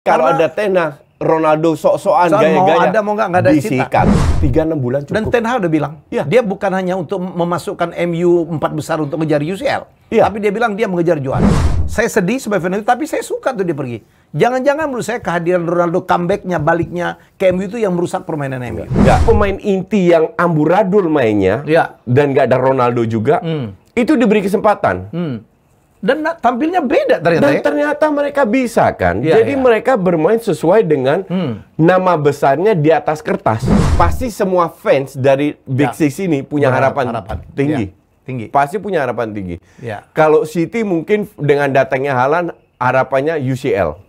Kalau ada Ten Hag, Ronaldo sok-sokan gaya-gaya, mau nggak ada disikat 3-6 bulan cukup. Dan Ten Hag udah bilang, dia bukan hanya untuk memasukkan MU 4 besar untuk ngejar UCL, tapi dia bilang dia mengejar juara. Saya sedih sebagai fans, tapi saya suka tuh dia pergi. Jangan-jangan menurut saya kehadiran Ronaldo, comeback-nya, baliknya ke MU itu yang merusak permainan MU. Pemain inti yang amburadul mainnya, dan nggak ada Ronaldo juga, itu diberi kesempatan. Dan tampilnya beda ternyata. Dan ternyata mereka bisa kan. Jadi mereka bermain sesuai dengan nama besarnya di atas kertas. Pasti semua fans dari Big Six ini punya harapan tinggi. Pasti punya harapan tinggi. Kalau City mungkin dengan datangnya Haaland harapannya UCL.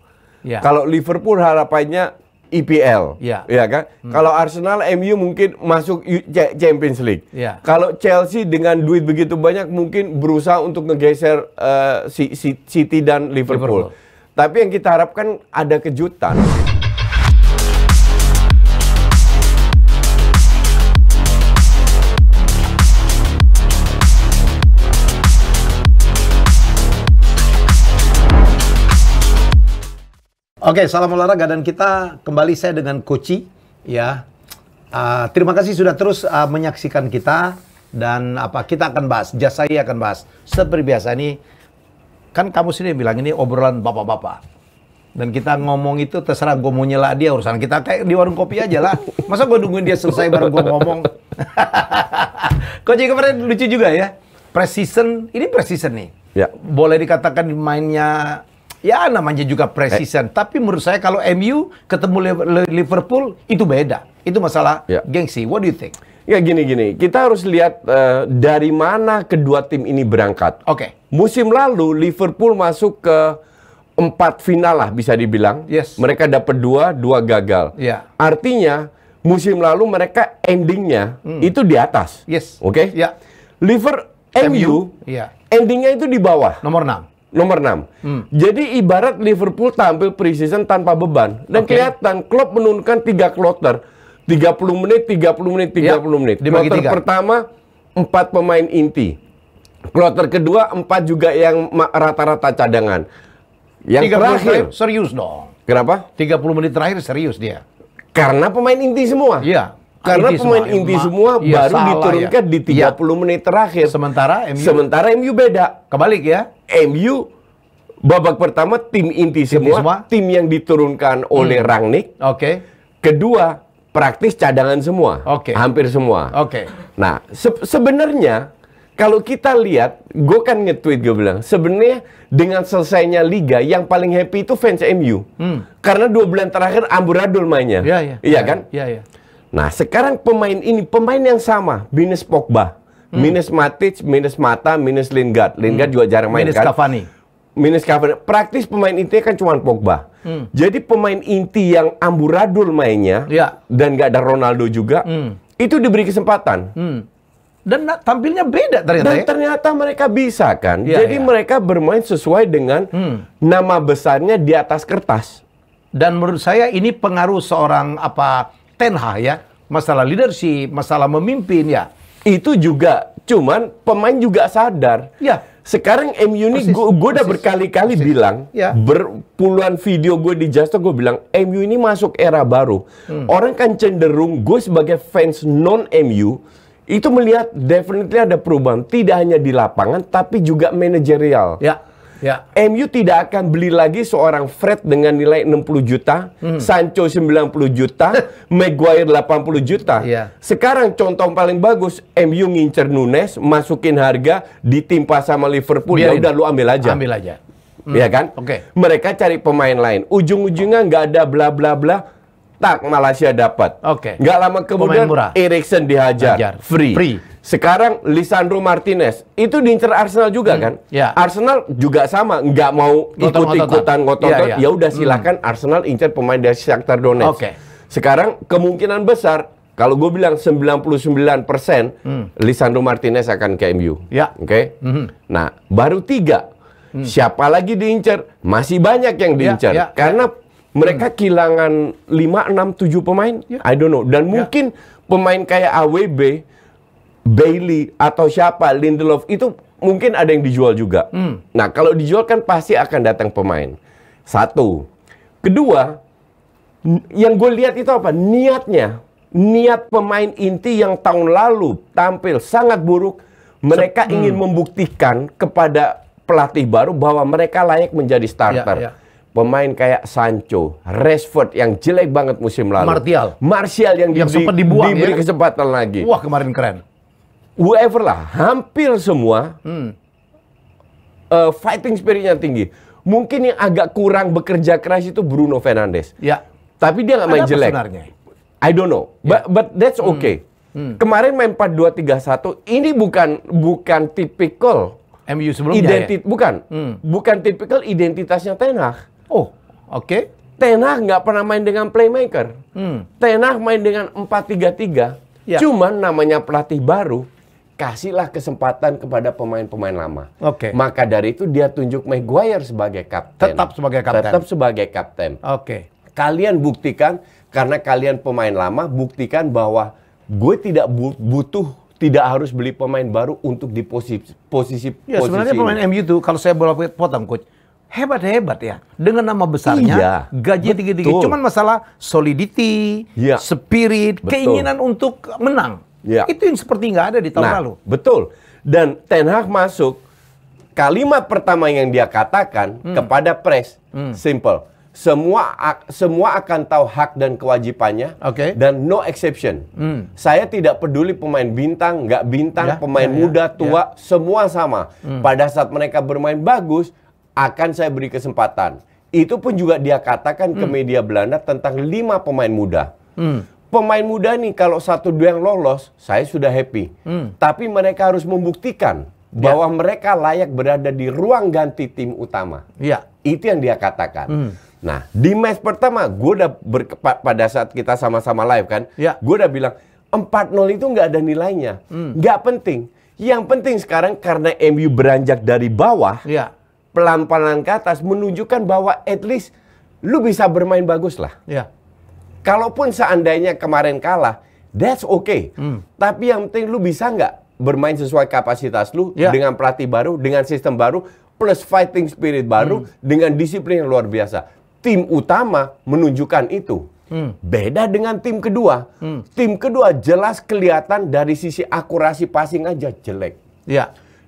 Kalau Liverpool harapannya IPL, ya kan? Kalau Arsenal, MU mungkin masuk Champions League. Kalau Chelsea dengan duit begitu banyak mungkin berusaha untuk ngegeser City dan Liverpool. Tapi yang kita harapkan ada kejutan. Oke, salam olahraga dan kita kembali saya dengan Koci ya. Terima kasih sudah terus menyaksikan kita dan kita akan bahas, saya akan bahas seperti biasa nih. Kan kamu sendiri bilang ini obrolan bapak-bapak. Dan kita ngomong itu terserah gue mau nyela dia urusan kita kayak di warung kopi aja lah. Masa gue nungguin dia selesai baru gue ngomong. Koci kemarin lucu juga ya. Pre-season, ini pre-season nih. Boleh dikatakan mainnya ya namanya juga precision, tapi menurut saya kalau MU ketemu Liverpool itu beda. Itu masalah gengsi. What do you think? Ya gini, kita harus lihat dari mana kedua tim ini berangkat. Musim lalu Liverpool masuk ke 4 final lah bisa dibilang. Mereka dapat 2 gagal. Artinya musim lalu mereka endingnya itu di atas. MU endingnya itu di bawah. Nomor 6. Jadi ibarat Liverpool tampil pre-season tanpa beban. Dan kelihatan Klopp menurunkan 3 kloter. 30 menit, 30 menit, 30 menit. Kloter pertama 4 pemain inti. Kloter kedua 4 juga yang rata-rata cadangan. Yang terakhir serius dong. Kenapa? 30 menit terakhir serius dia. Karena pemain inti semua. Karena pemain inti semua baru diturunkan di 30 menit terakhir. Sementara MU beda. Kebalik ya. MU babak pertama tim inti semua, tim yang diturunkan oleh Rangnick. Kedua praktis cadangan semua, hampir semua. Nah sebenarnya kalau kita lihat, gue kan nge-tweet gue bilang sebenarnya dengan selesainya liga yang paling happy itu fans MU. Karena 2 bulan terakhir amburadul mainnya, iya kan? Nah sekarang pemain ini pemain yang sama, minus Pogba. Minus Matic, minus Mata, minus Lingard. Lingard juga jarang main kan. Minus Cavani. Praktis pemain intinya kan cuma Pogba. Jadi pemain inti yang amburadul mainnya dan nggak ada Ronaldo juga, itu diberi kesempatan. Dan tampilnya beda ternyata. Dan ternyata mereka bisa kan. Jadi mereka bermain sesuai dengan nama besarnya di atas kertas. Dan menurut saya ini pengaruh seorang Ten Hag ya. Masalah leadership, masalah memimpin ya. Itu juga, cuman pemain juga sadar. Sekarang MU ini, gue udah berkali-kali bilang, berpuluhan video gue di Justo, gue bilang, MU ini masuk era baru. Orang kan cenderung, gue sebagai fans non-MU, itu melihat definitely ada perubahan. Tidak hanya di lapangan, tapi juga manajerial. MU tidak akan beli lagi seorang Fred dengan nilai 60 juta, Sancho 90 juta, Maguire 80 juta. Sekarang contoh paling bagus, MU ngincer Nunes, masukin harga, ditimpa sama Liverpool, ya udah lu ambil aja. Ya kan? Mereka cari pemain lain. Ujung-ujungnya nggak ada bla bla bla. Tak, Malaysia dapat. Nggak lama kemudian Eriksen dihajar. Free. Sekarang Lisandro Martinez itu diincar Arsenal juga kan? Arsenal juga sama, nggak mau ikut-ikutan ngotot. Ya udah silakan Arsenal incar pemain dari Shakhtar Donetsk. Sekarang kemungkinan besar kalau gue bilang 99% Lisandro Martinez akan ke MU. Nah, baru 3. Siapa lagi diincar? Masih banyak yang diincar. Karena mereka kehilangan 5, 6, 7 pemain. I don't know. Dan mungkin pemain kayak AWB, Bailey atau siapa, Lindelof itu mungkin ada yang dijual juga. Nah kalau dijual kan pasti akan datang pemain. Satu, Kedua, yang gue lihat itu apa? Niatnya. Niat pemain inti yang tahun lalu tampil sangat buruk. Mereka ingin membuktikan kepada pelatih baru bahwa mereka layak menjadi starter. Pemain kayak Sancho, Rashford yang jelek banget musim lalu. Martial yang sempat dibuang, diberi kesempatan lagi. Wah, kemarin keren. Whoever lah, hampir semua fighting spiritnya tinggi. Mungkin yang agak kurang bekerja keras itu Bruno Fernandes. Tapi dia nggak main jelek. Sebenarnya? I don't know, but that's okay. Kemarin main 4-2-3-1, ini bukan tipikal MU sebelumnya bukan tipikal identitasnya Ten Hag. Oh, oke. Ten Hag nggak pernah main dengan playmaker. Ten Hag main dengan 4-3-3. Cuman namanya pelatih baru, kasihlah kesempatan kepada pemain-pemain lama. Maka dari itu dia tunjuk Maguire sebagai kapten. Tetap sebagai kapten. Kalian buktikan, karena kalian pemain lama, buktikan bahwa gue tidak butuh, tidak harus beli pemain baru untuk di posisi sebenarnya pemain MU itu, kalau saya boleh potong, Coach, hebat-hebat ya. Dengan nama besarnya, gaji tinggi-tinggi. Cuman masalah solidity, spirit, keinginan untuk menang. Itu yang seperti nggak ada di tahun lalu. Betul. Dan Ten Hag masuk, kalimat pertama yang dia katakan kepada press, simple. Semua akan tahu hak dan kewajibannya, dan no exception. Saya tidak peduli pemain bintang, nggak bintang, pemain muda, tua, semua sama. Pada saat mereka bermain bagus, akan saya beri kesempatan. Itu pun juga dia katakan ke media Belanda tentang 5 pemain muda. Pemain muda nih kalau 1-2 yang lolos, saya sudah happy. Tapi mereka harus membuktikan bahwa mereka layak berada di ruang ganti tim utama. Itu yang dia katakan. Nah, di match pertama, gue udah pada saat kita sama-sama live kan, gue udah bilang 4-0 itu nggak ada nilainya, nggak penting. Yang penting sekarang karena MU beranjak dari bawah, pelan-pelan ke atas, menunjukkan bahwa at least lu bisa bermain bagus lah. Kalaupun seandainya kemarin kalah, that's okay. Tapi yang penting lu bisa nggak bermain sesuai kapasitas lu dengan pelatih baru, dengan sistem baru, plus fighting spirit baru, dengan disiplin yang luar biasa. Tim utama menunjukkan itu. Beda dengan tim kedua. Tim kedua jelas kelihatan dari sisi akurasi passing aja jelek.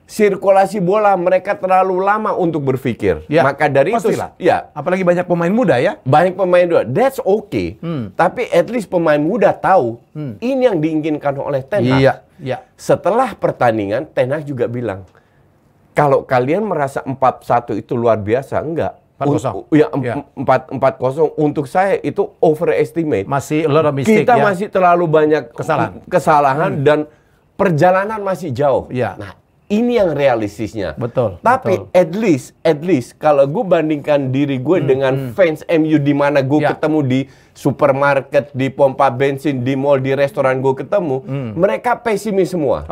Sirkulasi bola mereka terlalu lama untuk berpikir. Maka dari pastilah. Itu, apalagi banyak pemain muda ya. Banyak pemain muda. That's okay. Tapi at least pemain muda tahu ini yang diinginkan oleh Ten Hag. Setelah pertandingan, Ten Hag juga bilang, kalau kalian merasa 4-1 itu luar biasa, enggak. 4-0 untuk saya itu overestimate. Masih a lot of mistake. Kita masih terlalu banyak kesalahan dan perjalanan masih jauh. Nah, ini yang realistisnya. Tapi at least kalau gue bandingkan diri gue dengan fans MU di mana gue ketemu di supermarket, di pompa bensin, di mall, di restoran gue ketemu, mereka pesimis semua.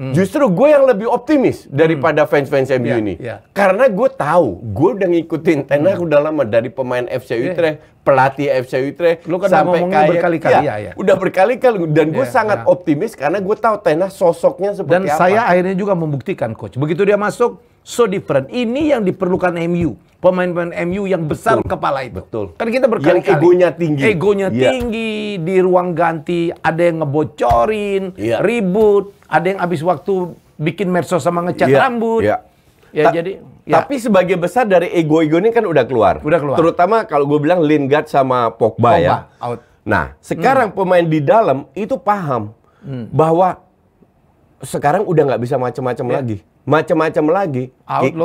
Justru gue yang lebih optimis daripada fans-fans MU ini. Karena gue tahu, gue udah ngikutin Ten Hag udah lama, dari pemain FC Utrecht, pelatih FC Utrecht, sampai kayak berkali-kali. Udah berkali-kali, dan gue sangat optimis karena gue tahu Ten Hag sosoknya seperti apa. Dan saya akhirnya juga membuktikan, Coach. Begitu dia masuk, so different. Ini yang diperlukan MU. Pemain-pemain MU yang besar kepala itu. Kan kita berkali-kali. Yang egonya tinggi. Egonya tinggi, di ruang ganti ada yang ngebocorin, ribut, ada yang habis waktu bikin medsos sama ngecat rambut. Tapi sebagian besar dari ego-ego ini kan udah keluar. Terutama kalau gue bilang Lingard sama Pogba ya. Out. Nah, sekarang pemain di dalam itu paham bahwa sekarang udah nggak bisa macam-macam lagi. Macam-macam lagi,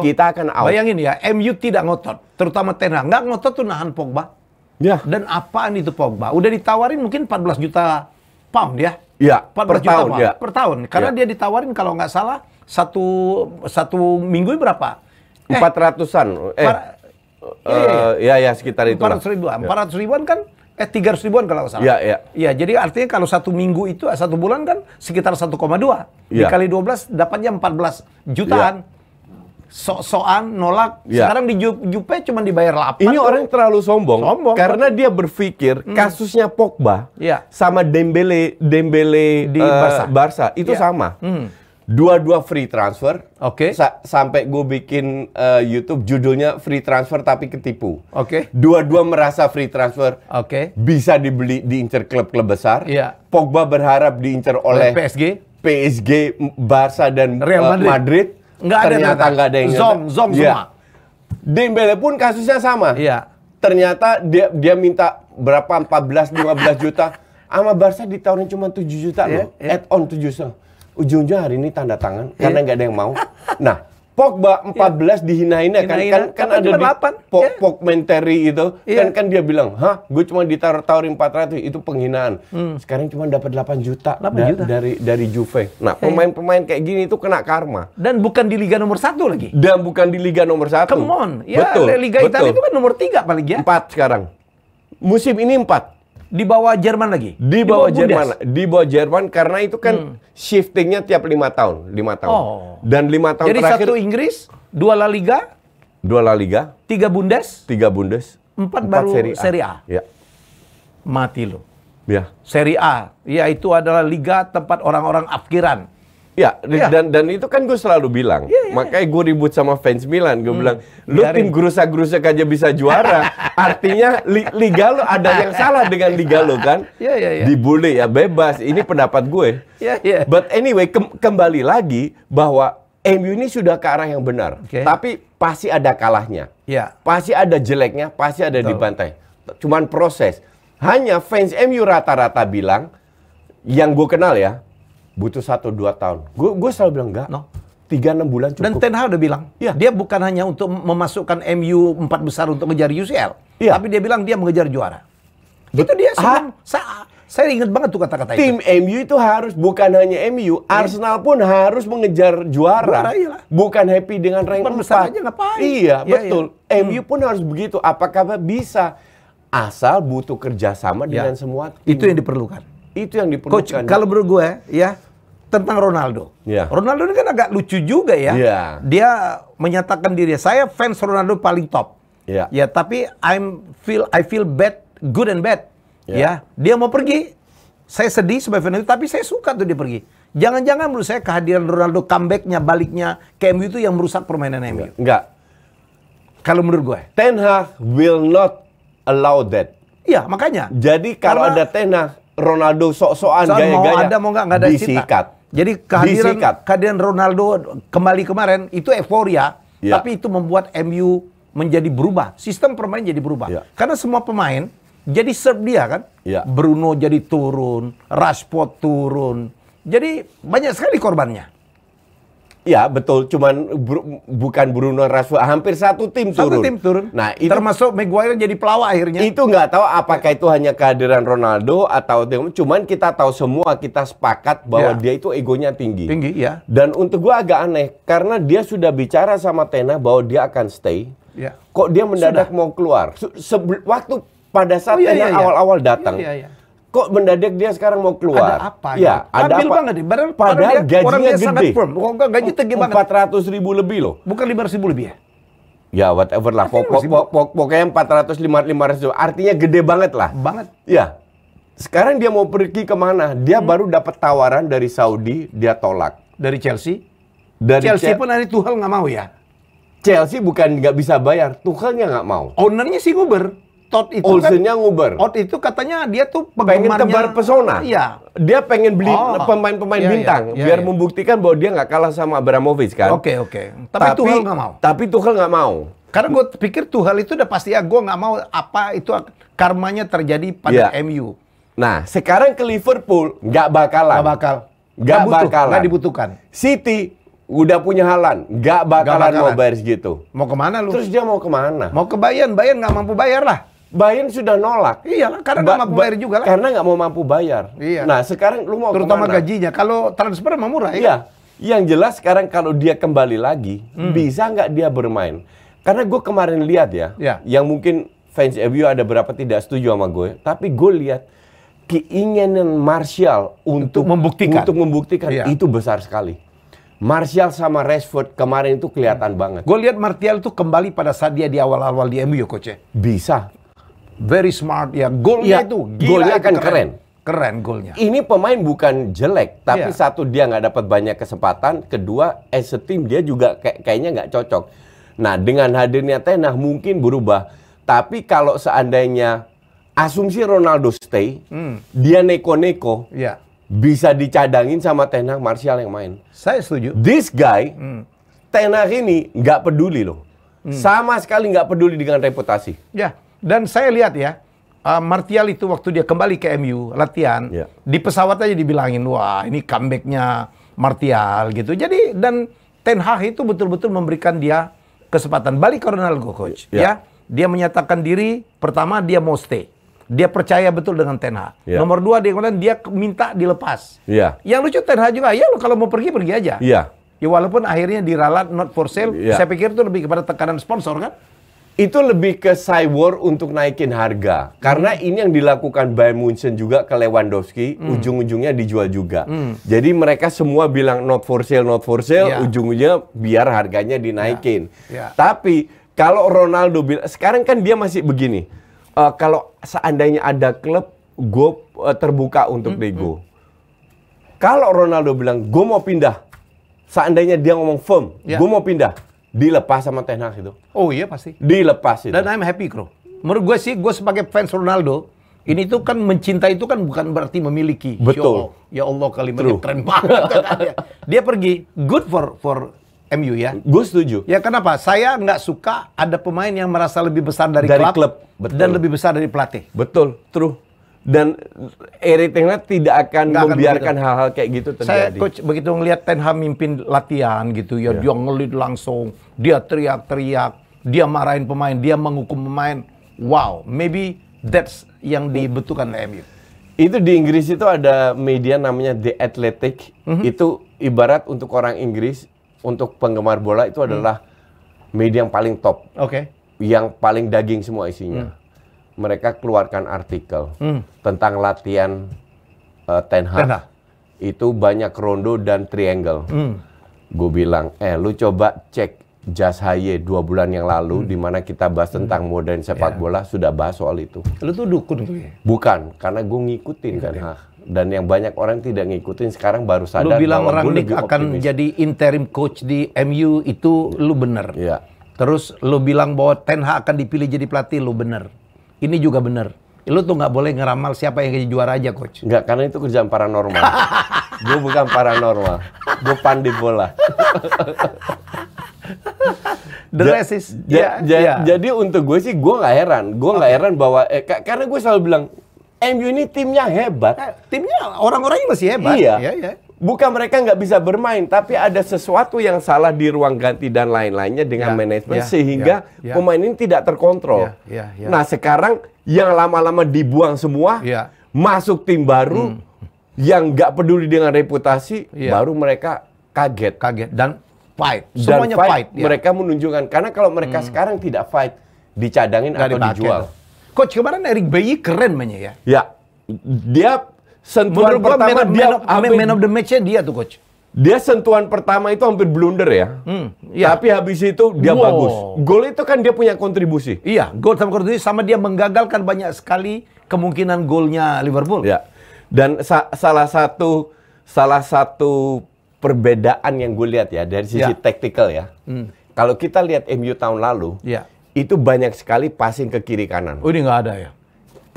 kita akan out. Bayangin ya, MU tidak ngotot, terutama Ten Hag nggak ngotot tuh nahan Pogba. Dan apaan itu Pogba? Udah ditawarin mungkin 14 juta pound ya? 14 juta pound per tahun. Karena dia ditawarin kalau nggak salah satu minggu berapa? 400-an. Sekitar itu. 400 ribuan. 400 ribuan kan? 300 ribuan kalau nggak salah. Jadi artinya kalau 1 minggu itu, 1 bulan kan sekitar 1,2. Dikali 12 dapatnya 14 jutaan. Sok-sokan, nolak. Sekarang di Jupe cuma dibayar 8. Ini orang terlalu sombong karena dia berpikir kasusnya Pogba sama Dembele di Barca itu sama. Dua-dua free transfer. Oke. Sampai gue bikin YouTube judulnya free transfer tapi ketipu. Oke. Dua-dua merasa free transfer. Oke. Bisa dibeli diincar klub-klub besar. Iya. Pogba berharap diincar oleh PSG, Barca dan Real Madrid. Ternyata nggak ada yang zong semua. Dembele pun kasusnya sama. Iya. Ternyata dia minta berapa 14-15 juta. Sama Barca ditawarin cuma 7 juta loh. Add on 7 juta. Ujung-ujungnya hari ini tanda tangan karena nggak ada yang mau. Nah, Pogba 14 dihina-hina kan ada di Pogmentary itu kan dia bilang, "Hah, gue cuma ditawarin 400, itu penghinaan." Sekarang cuma dapat 8 juta, dari Juve. Nah, pemain-pemain kayak gini itu kena karma. Dan bukan di Liga nomor 1 lagi. Dan bukan di Liga nomor 1. Come on. Ya, Liga Italia itu kan nomor 3 paling ya. 4 sekarang. Musim ini 4. Di bawah Jerman lagi? Di bawah Jerman. Di bawah Jerman karena itu kan shiftingnya tiap 5 tahun. 5 tahun. Oh. Dan 5 tahun jadi terakhir. Jadi 1 Inggris, 2 La Liga. 2 La Liga. 3 Bundes. 3 Bundes. 4 baru Serie A. Ya. Mati lo. Ya. Serie A. Ya itu adalah liga tempat orang-orang afkiran. Ya, dan itu kan gue selalu bilang. Makanya gue ribut sama fans Milan. Gue bilang, lu tim gerusak-gerusak aja bisa juara. Artinya liga lo ada yang salah dengan liga lo kan. Dibully ya bebas. Ini pendapat gue. But anyway, kembali lagi bahwa MU ini sudah ke arah yang benar. Tapi pasti ada kalahnya. Pasti ada jeleknya, pasti ada dibantai. Cuman proses. Hanya fans MU rata-rata bilang, yang gue kenal ya, butuh 1-2 tahun. Gue selalu bilang enggak. 3-6 bulan cukup. Dan Ten Hag udah bilang, dia bukan hanya untuk memasukkan MU 4 besar untuk ngejar UCL, tapi dia bilang dia mengejar juara. Itu dia sebelum saya ingat banget tuh kata-kata itu. Tim MU itu harus bukan hanya MU, Arsenal pun harus mengejar juara. Bukan happy dengan rank 4 besar aja ngapain? Iya, betul. MU pun harus begitu. Apakah bisa? Asal butuh kerjasama dengan semua tim. Itu yang diperlukan. Itu yang diperlukan. Coach, kalau menurut gue ya tentang Ronaldo. Ronaldo ini kan agak lucu juga ya. Dia menyatakan diri, saya fans Ronaldo paling top. Ya, tapi I feel bad, good and bad. Ya, dia mau pergi. Saya sedih sebagai fans, tapi saya suka tuh dia pergi. Jangan-jangan menurut saya kehadiran Ronaldo, comeback-nya, baliknya ke MU itu yang merusak permainan MU. Enggak. Kalau menurut gue, Ten Hag will not allow that. Iya, makanya. Jadi kalau ada Ten Hag, Ronaldo sok-sokan gaya-gaya mau nggak ada disikat. Jadi kehadiran Ronaldo kembali kemarin itu euforia, tapi itu membuat MU menjadi berubah. Sistem permain jadi berubah. Karena semua pemain jadi serve dia kan. Bruno jadi turun, Rashford turun. Jadi banyak sekali korbannya. Ya betul, cuman bukan Bruno, Rashford, hampir satu tim turun. Nah, itu, termasuk Maguire jadi pelawak akhirnya. Itu nggak tahu apakah itu hanya kehadiran Ronaldo atau cuman kita tahu semua, kita sepakat bahwa dia itu egonya tinggi. Dan untuk gua agak aneh karena dia sudah bicara sama Ten Hag bahwa dia akan stay. Kok dia mendadak mau keluar? Waktu pada saat Ten Hag awal-awal datang. Kok mendadak dia sekarang mau keluar? Ada apa? Ya, ada apa? Banget, padahal gajinya gede. Gaji tinggi banget. 400.000 lebih loh. Bukan 500.000 lebih ya? Ya, whatever lah. Pokoknya 400-500. Artinya gede banget lah. Banget. Ya. Sekarang dia mau pergi kemana? Dia baru dapat tawaran dari Saudi, dia tolak. Dari Chelsea? Chelsea pun hari Tuchel nggak mau ya? Chelsea bukan nggak bisa bayar, Tuchelnya nggak mau. Ownernya sih nguber. Todd itu Olsennya nguber. Todd itu katanya dia tuh pengen tebar pesona. Iya. Dia pengen beli pemain-pemain bintang biar membuktikan bahwa dia nggak kalah sama Abramovich kan. Oke. Tapi Tuchel nggak mau. Tapi Tuchel nggak mau. Karena gue pikir Tuchel itu udah pasti gue nggak mau apa itu karmanya terjadi pada MU. Nah sekarang ke Liverpool nggak bakalan. Nggak dibutuhkan. City udah punya Haaland, nggak bakalan mau bayar segitu. Mau kemana lu? Terus dia mau kemana? Mau ke Bayern nggak mampu bayar lah. Bayern sudah nolak. Iya, karena nggak mampu bayar juga lah. Karena nggak mau mampu bayar. Iya. Nah, sekarang lu mau terutama kemana? Gajinya. Kalau transfer mah murah ya. Iya. Yang jelas sekarang kalau dia kembali lagi, bisa nggak dia bermain? Karena gue kemarin lihat ya, yang mungkin fans MU ada berapa tidak setuju sama gue, tapi gue lihat keinginan Martial untuk membuktikan itu besar sekali. Martial sama Rashford kemarin itu kelihatan banget. Gue lihat Martial tuh kembali pada saat dia di awal-awal di MU ya, Coach. Bisa. Very smart ya. Golnya itu gila, golnya akan keren. Keren golnya. Ini pemain bukan jelek, tapi satu dia nggak dapat banyak kesempatan, kedua as a team dia juga kayaknya nggak cocok. Nah dengan hadirnya Ten Hag mungkin berubah, tapi kalau seandainya asumsi Ronaldo stay, dia neko-neko, bisa dicadangin sama Ten Hag, Martial yang main. Saya setuju. This guy, Ten Hag ini nggak peduli loh, sama sekali nggak peduli dengan reputasi. Ya, dan saya lihat ya. Martial itu waktu dia kembali ke MU latihan di pesawat aja dibilangin wah ini comebacknya Martial gitu. Jadi dan Ten Hag itu betul-betul memberikan dia kesempatan balik ke Ronaldo coach ya. Dia menyatakan diri pertama dia mau stay. Dia percaya betul dengan Ten Hag. Nomor 2 dia minta dilepas. Yang lucu Ten Hag juga ya lo kalau mau pergi aja. Ya walaupun akhirnya diralat not for sale. Saya pikir itu lebih kepada tekanan sponsor kan. Itu lebih ke cyber untuk naikin harga. Karena ini yang dilakukan Bayern Munchen juga ke Lewandowski, ujung-ujungnya dijual juga. Jadi mereka semua bilang not for sale, ujung-ujungnya biar harganya dinaikin. Tapi kalau Ronaldo bilang, sekarang kan dia masih begini, kalau seandainya ada klub, gue terbuka untuk nego. Kalau Ronaldo bilang, gue mau pindah, seandainya dia ngomong firm, gue mau pindah, dilepas sama Ten Hag itu. Oh iya pasti. Dilepas itu. Dan I'm happy, bro. Menurut gue sih, gue sebagai fans Ronaldo, ini tuh kan mencintai itu kan bukan berarti memiliki. Betul. Ya Allah kalimatnya keren banget. Dia pergi, good for MU ya. Gue setuju. Ya kenapa? Saya nggak suka ada pemain yang merasa lebih besar dari klub. Dan lebih besar dari pelatih. Betul, true. Dan Erik Ten Hag tidak akan membiarkan hal-hal kayak gitu terjadi. Saya coach begitu ngelihat Ten Hag mimpin latihan gitu ya, dia ngelit langsung, dia teriak-teriak, dia marahin pemain, dia menghukum pemain. Wow, maybe that's yang dibutuhkan oleh MU. Itu di Inggris itu ada media namanya The Athletic. Itu ibarat untuk orang Inggris, untuk penggemar bola itu adalah media yang paling top. Yang paling daging semua isinya. Mereka keluarkan artikel tentang latihan Ten Hag. Itu banyak rondo dan triangle. Gue bilang, lu coba cek Just Haye 2 bulan yang lalu, di mana kita bahas tentang modern sepak bola, sudah bahas soal itu. Lu tuh dukun tuh ya? Bukan, karena gue ngikutin Ten Hag. Dan yang banyak orang tidak ngikutin, sekarang baru sadar. Lu bilang Rangnick akan jadi interim coach di MU, itu lu bener. Terus lu bilang bahwa Ten Hag akan dipilih jadi pelatih, lu bener. Ini juga bener. Lu tuh nggak boleh ngeramal siapa yang jadi juara aja, coach. Nggak, karena itu kerjaan paranormal. Gue bukan paranormal. Gue pandit bola. Jadi untuk gue sih, gue nggak heran. Gue nggak heran bahwa, karena gue selalu bilang, MU ini timnya hebat. Timnya orang-orangnya masih hebat. Iya. Bukan mereka nggak bisa bermain, tapi ada sesuatu yang salah di ruang ganti dan lain-lainnya dengan manajemen sehingga pemain ini tidak terkontrol. Nah sekarang yang lama-lama dibuang semua, masuk tim baru yang nggak peduli dengan reputasi, baru mereka kaget dan fight. Semuanya fight. Mereka menunjukkan, karena kalau mereka sekarang tidak fight, dicadangin atau dijual. Coach kemarin Eric Bailly keren mainnya ya. Dia sentuhan pertama man of the match-nya dia tuh, coach. Dia sentuhan pertama itu hampir blunder ya. Tapi habis itu dia bagus. Gol itu kan dia punya kontribusi. Iya, gol sama kontribusi, sama dia menggagalkan banyak sekali kemungkinan golnya Liverpool. Dan salah satu perbedaan yang gue lihat ya dari sisi taktikal ya. Kalau kita lihat MU tahun lalu, itu banyak sekali passing ke kiri kanan. Oh, ini nggak ada ya?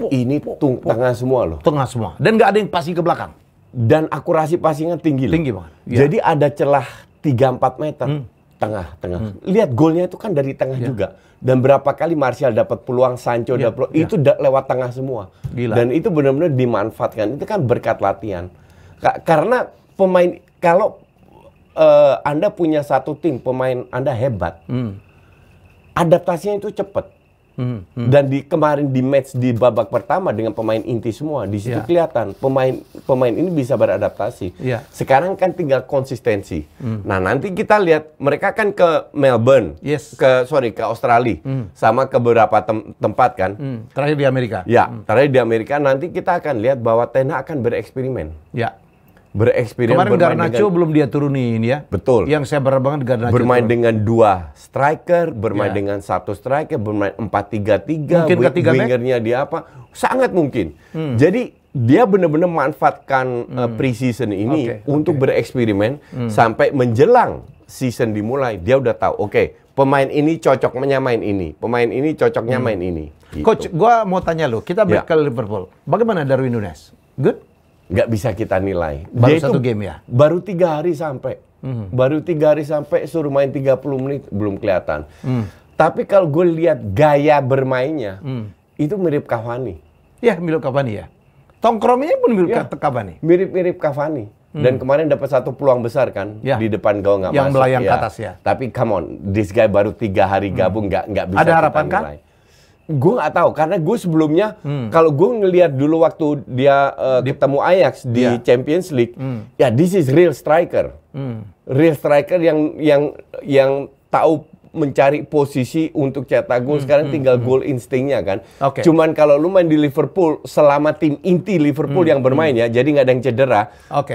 Ini tengah semua loh. Tengah semua. Dan nggak ada yang passing ke belakang. Dan akurasi passingnya tinggi loh. Tinggi banget. Jadi ada celah 3-4 meter. Tengah. Lihat golnya itu kan dari tengah juga. Dan berapa kali Martial dapat peluang, Sancho dapat peluang. Itu lewat tengah semua. Gila. Dan itu benar-benar dimanfaatkan. Itu kan berkat latihan. Karena pemain, kalau Anda punya satu tim, pemain Anda hebat, adaptasinya itu cepat. Dan kemarin di match di babak pertama dengan pemain inti semua, di situ kelihatan pemain ini bisa beradaptasi. Sekarang kan tinggal konsistensi. Nah nanti kita lihat mereka kan ke Melbourne, ke Australia, sama ke beberapa tempat kan. Terakhir di Amerika. Terakhir di Amerika. Nanti kita akan lihat bahwa Ten Hag akan bereksperimen. Kemarin Garnacho belum dia turunin ya. Betul. Yang saya berharap banget Garnacho bermain dengan 2 striker, bermain dengan 1 striker, bermain 4-3-3. Mungkin ketiga wingernya dia apa? Sangat mungkin. Jadi dia benar-benar manfaatkan pre-season ini untuk bereksperimen sampai menjelang season dimulai. Dia udah tahu, oke, pemain ini cocoknya main ini, pemain ini cocoknya main ini. Gitu. Coach, gua mau tanya lo, kita balik ke Liverpool. Bagaimana Darwin Núñez? Good? Nggak bisa kita nilai. Baru satu game ya? Baru 3 hari sampai. Baru 3 hari sampai suruh main 30 menit belum kelihatan. Tapi kalau gue lihat gaya bermainnya, itu mirip Cavani. Ya, mirip Cavani ya. Tongkrongnya pun mirip Cavani. Mirip-mirip Cavani. Dan kemarin dapat satu peluang besar kan di depan gawang nggak masuk. Yang melayang ke atas ya. Tapi come on, this guy baru 3 hari gabung nggak bisa. Ada harapan kan? Gue nggak tahu karena gue sebelumnya kalau gue ngelihat dulu waktu dia ketemu Ajax di Champions League, ya this is real striker, real striker yang tahu mencari posisi untuk cetak gol. Sekarang tinggal gol instingnya kan. Cuman kalau lu main di Liverpool selama tim inti Liverpool yang bermain ya, jadi nggak ada yang cedera.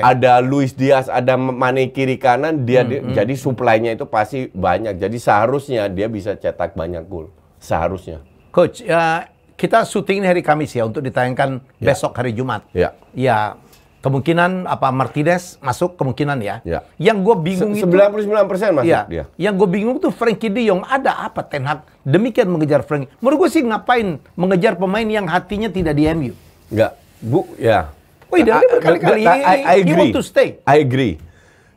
Ada Luis Diaz, ada Mane kiri kanan, jadi supply-nya itu pasti banyak. Jadi seharusnya dia bisa cetak banyak gol. Seharusnya. Coach, kita syuting ini hari Kamis ya untuk ditayangkan besok hari Jumat. Ya, kemungkinan Martinez masuk kemungkinan ya. Yang gue bingung 99% masuk dia. Yang gue bingung tuh Frenkie de Jong, ada apa Ten Hag demikian mengejar Frenkie? Menurut gue sih ngapain mengejar pemain yang hatinya tidak di MU? Enggak, Oh, dia berkali-kali he want to stay. I agree.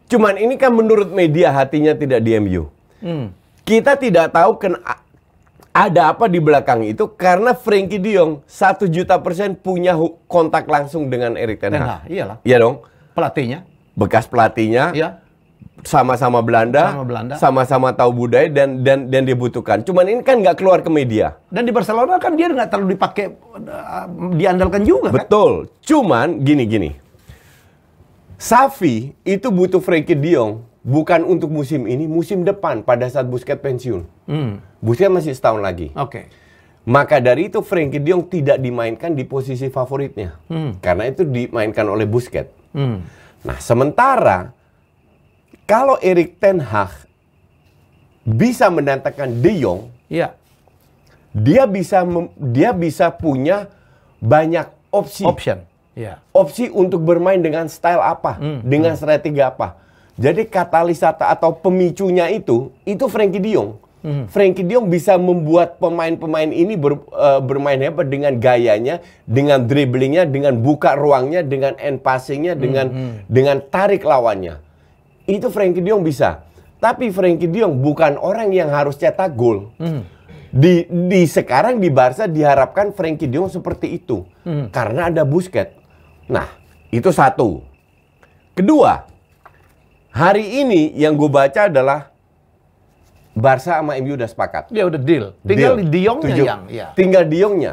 Cuman ini kan menurut media hatinya tidak di MU. Kita tidak tahu ada apa di belakang itu karena Frenkie de Jong 1.000.000% punya kontak langsung dengan Erik ten Hag. Iyalah. Iya dong. Pelatihnya. Bekas pelatihnya. Iya. Sama-sama Belanda. Sama-sama tahu budaya dan dibutuhkan. Cuman ini kan nggak keluar ke media. Dan di Barcelona kan dia nggak terlalu dipakai, diandalkan juga. Betul. Kan? Cuman gini. Xavi itu butuh Frenkie de Jong. Bukan untuk musim ini, musim depan pada saat Busquets pensiun. Busquets masih setahun lagi. Maka dari itu Frenkie de Jong tidak dimainkan di posisi favoritnya. Karena itu dimainkan oleh Busquets. Nah, sementara kalau Erik ten Hag bisa mendatangkan de Jong, dia bisa punya banyak opsi. Opsi untuk bermain dengan style apa, dengan strategi apa. Jadi katalisator atau pemicunya itu Frenkie de Jong. Frenkie de Jong bisa membuat pemain-pemain ini bermain hebat dengan gayanya, dengan dribblingnya, dengan buka ruangnya, dengan end passingnya, dengan tarik lawannya. Itu Frenkie de Jong bisa. Tapi Frenkie de Jong bukan orang yang harus cetak gol. Sekarang di Barca diharapkan Frenkie de Jong seperti itu. Karena ada Busquets. Nah, itu satu. Kedua, hari ini yang gue baca adalah Barca sama MU udah sepakat. Ya udah deal. Tinggal de Jongnya Tinggal de Jongnya.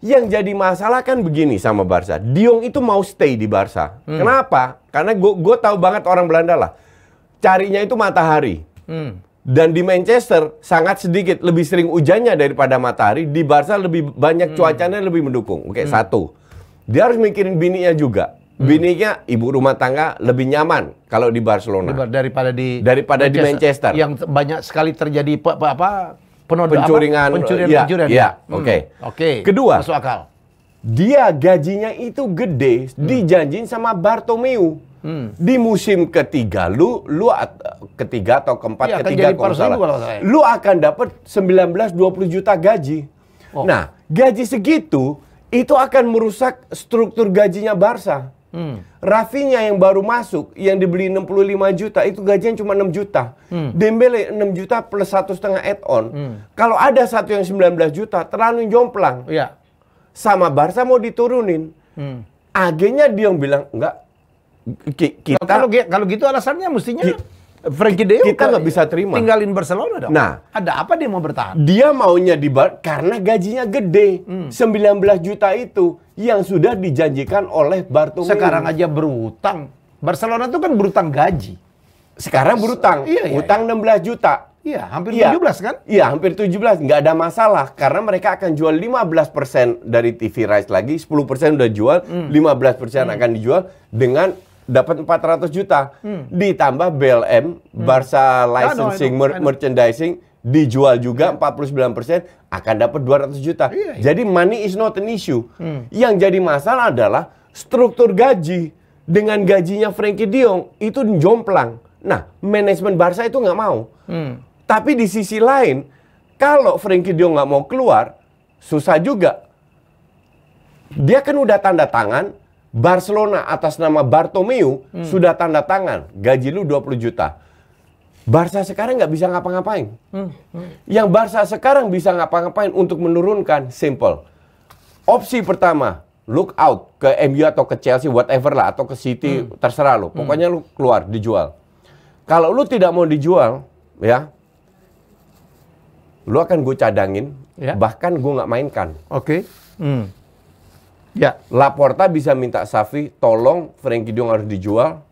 Yang jadi masalah kan begini sama Barca. De Jong itu mau stay di Barca. Kenapa? Karena gue tahu banget orang Belanda lah. Carinya itu matahari. Dan di Manchester sangat sedikit. Lebih sering hujannya daripada matahari. Di Barca lebih banyak cuacanya lebih mendukung. Oke, satu. Dia harus mikirin bininya juga. Bininya ibu rumah tangga lebih nyaman kalau di Barcelona daripada di Manchester yang banyak sekali terjadi pencurian. Oke. Kedua, masuk akal. Dia gajinya itu gede, dijanjin sama Bartomeu. Di musim ketiga lu ketiga atau keempat lu akan dapat 19-20 juta gaji. Nah, gaji segitu itu akan merusak struktur gajinya Barca. Rafinha yang baru masuk, yang dibeli 65 juta, itu gajinya cuma 6 juta. Dembele 6 juta plus 1,5 add-on. Kalau ada satu yang 19 juta, terlalu jomplang. Sama Barca mau diturunin. Agennya dia yang bilang, enggak. Kalau gitu alasannya mestinya Frenkie de Jong kita nggak bisa terima. Tinggalin Barcelona dong. Nah, ada apa dia mau bertahan? Dia maunya karena gajinya gede. 19 juta itu yang sudah dijanjikan oleh Bartomeu. Sekarang aja berutang. Barcelona itu kan berutang gaji. Sekarang berutang. Utang 16 juta. Iya, hampir 17 kan? Iya, hampir 17. Nggak ada masalah. Karena mereka akan jual 15% dari TV rights lagi. 10% udah jual. 15% akan dijual dengan dapat 400 juta. Ditambah BLM, Barca licensing, merchandising, dijual juga 49%, akan dapat 200 juta. Jadi money is not an issue. Yang jadi masalah adalah struktur gaji dengan gajinya Frenkie de Jong itu jomplang. Nah, manajemen Barca itu nggak mau. Tapi di sisi lain, kalau Frenkie de Jong nggak mau keluar, susah juga. Dia kan udah tanda tangan, Barcelona atas nama Bartomeu sudah tanda tangan, gaji lu 20 juta. Barca sekarang nggak bisa ngapa-ngapain. Yang Barca sekarang bisa ngapa-ngapain untuk menurunkan, simple. Opsi pertama, look out ke MU atau ke Chelsea, whatever lah, atau ke City, terserah lu. Pokoknya lu keluar, dijual. Kalau lu tidak mau dijual, ya, lu akan gue cadangin, bahkan gue nggak mainkan. Oke. Ya, Laporta bisa minta Xavi, tolong Frenkie de Jong harus dijual.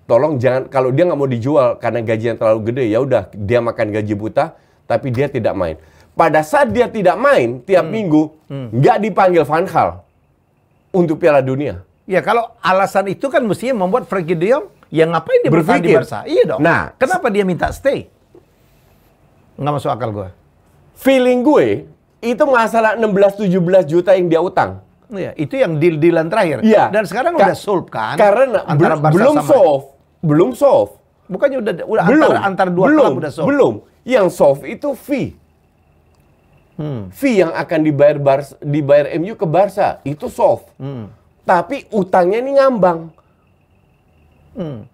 Tolong jangan, kalau dia nggak mau dijual karena gajinya terlalu gede, ya udah dia makan gaji buta, tapi dia tidak main. Pada saat dia tidak main tiap minggu, nggak dipanggil Van Gaal untuk Piala Dunia. Ya, kalau alasan itu kan mestinya membuat Frenkie de Jong, ya ngapain dia bertahan di Barca? Iya dong. Nah, kenapa dia minta stay? Nggak masuk akal gue. Feeling gue, itu masalah 16-17 juta yang dia utang. Iya, itu yang deal-dealan terakhir. Iya. Dan sekarang udah solve kan? Karena antara Barca belum sama solve. Belum solve. Bukannya udah Belum. antara dua klub udah solve? Belum. Yang solve itu fee. Fee yang akan dibayar MU ke Barca itu solve. Tapi utangnya ini ngambang.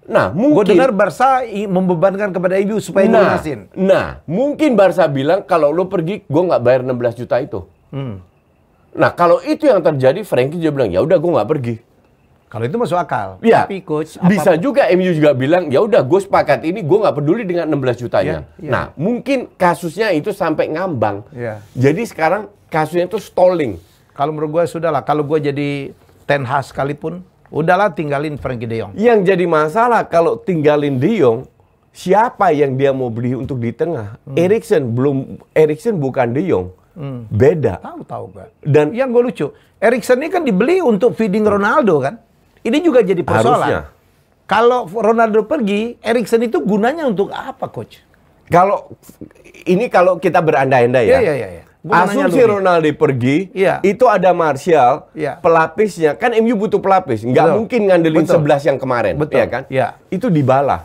Nah, mungkin gue dengar Barca membebankan kepada MU supaya dilunasin. Nah, mungkin Barca bilang kalau lo pergi, gue nggak bayar 16 juta itu. Nah, kalau itu yang terjadi, Frenkie dia bilang, ya udah gue nggak pergi. Kalau itu masuk akal. Ya, tapi coach, bisa juga MU juga bilang, ya udah gue sepakat ini, gue nggak peduli dengan 16 jutanya. Nah, mungkin kasusnya itu sampai ngambang. Jadi sekarang kasusnya itu stalling. Kalau menurut gue sudahlah, kalau gue jadi Ten Hag sekalipun, udahlah tinggalin Frenkie de Jong. Yang jadi masalah kalau tinggalin de Jong, siapa yang dia mau beli untuk di tengah? Eriksen bukan de Jong. Beda. Tahu gue. Dan yang gue lucu, Eriksen ini kan dibeli untuk feeding Ronaldo kan? Ini juga jadi persoalan. Harusnya. Kalau Ronaldo pergi, Eriksen itu gunanya untuk apa, coach? Kalau kita berandai-andai ya. Iya. Asumsi Ronaldo pergi, itu ada Martial, pelapisnya. Kan MU butuh pelapis. Nggak mungkin ngandelin 11 yang kemarin. Betul. Ya kan? Itu Dybala.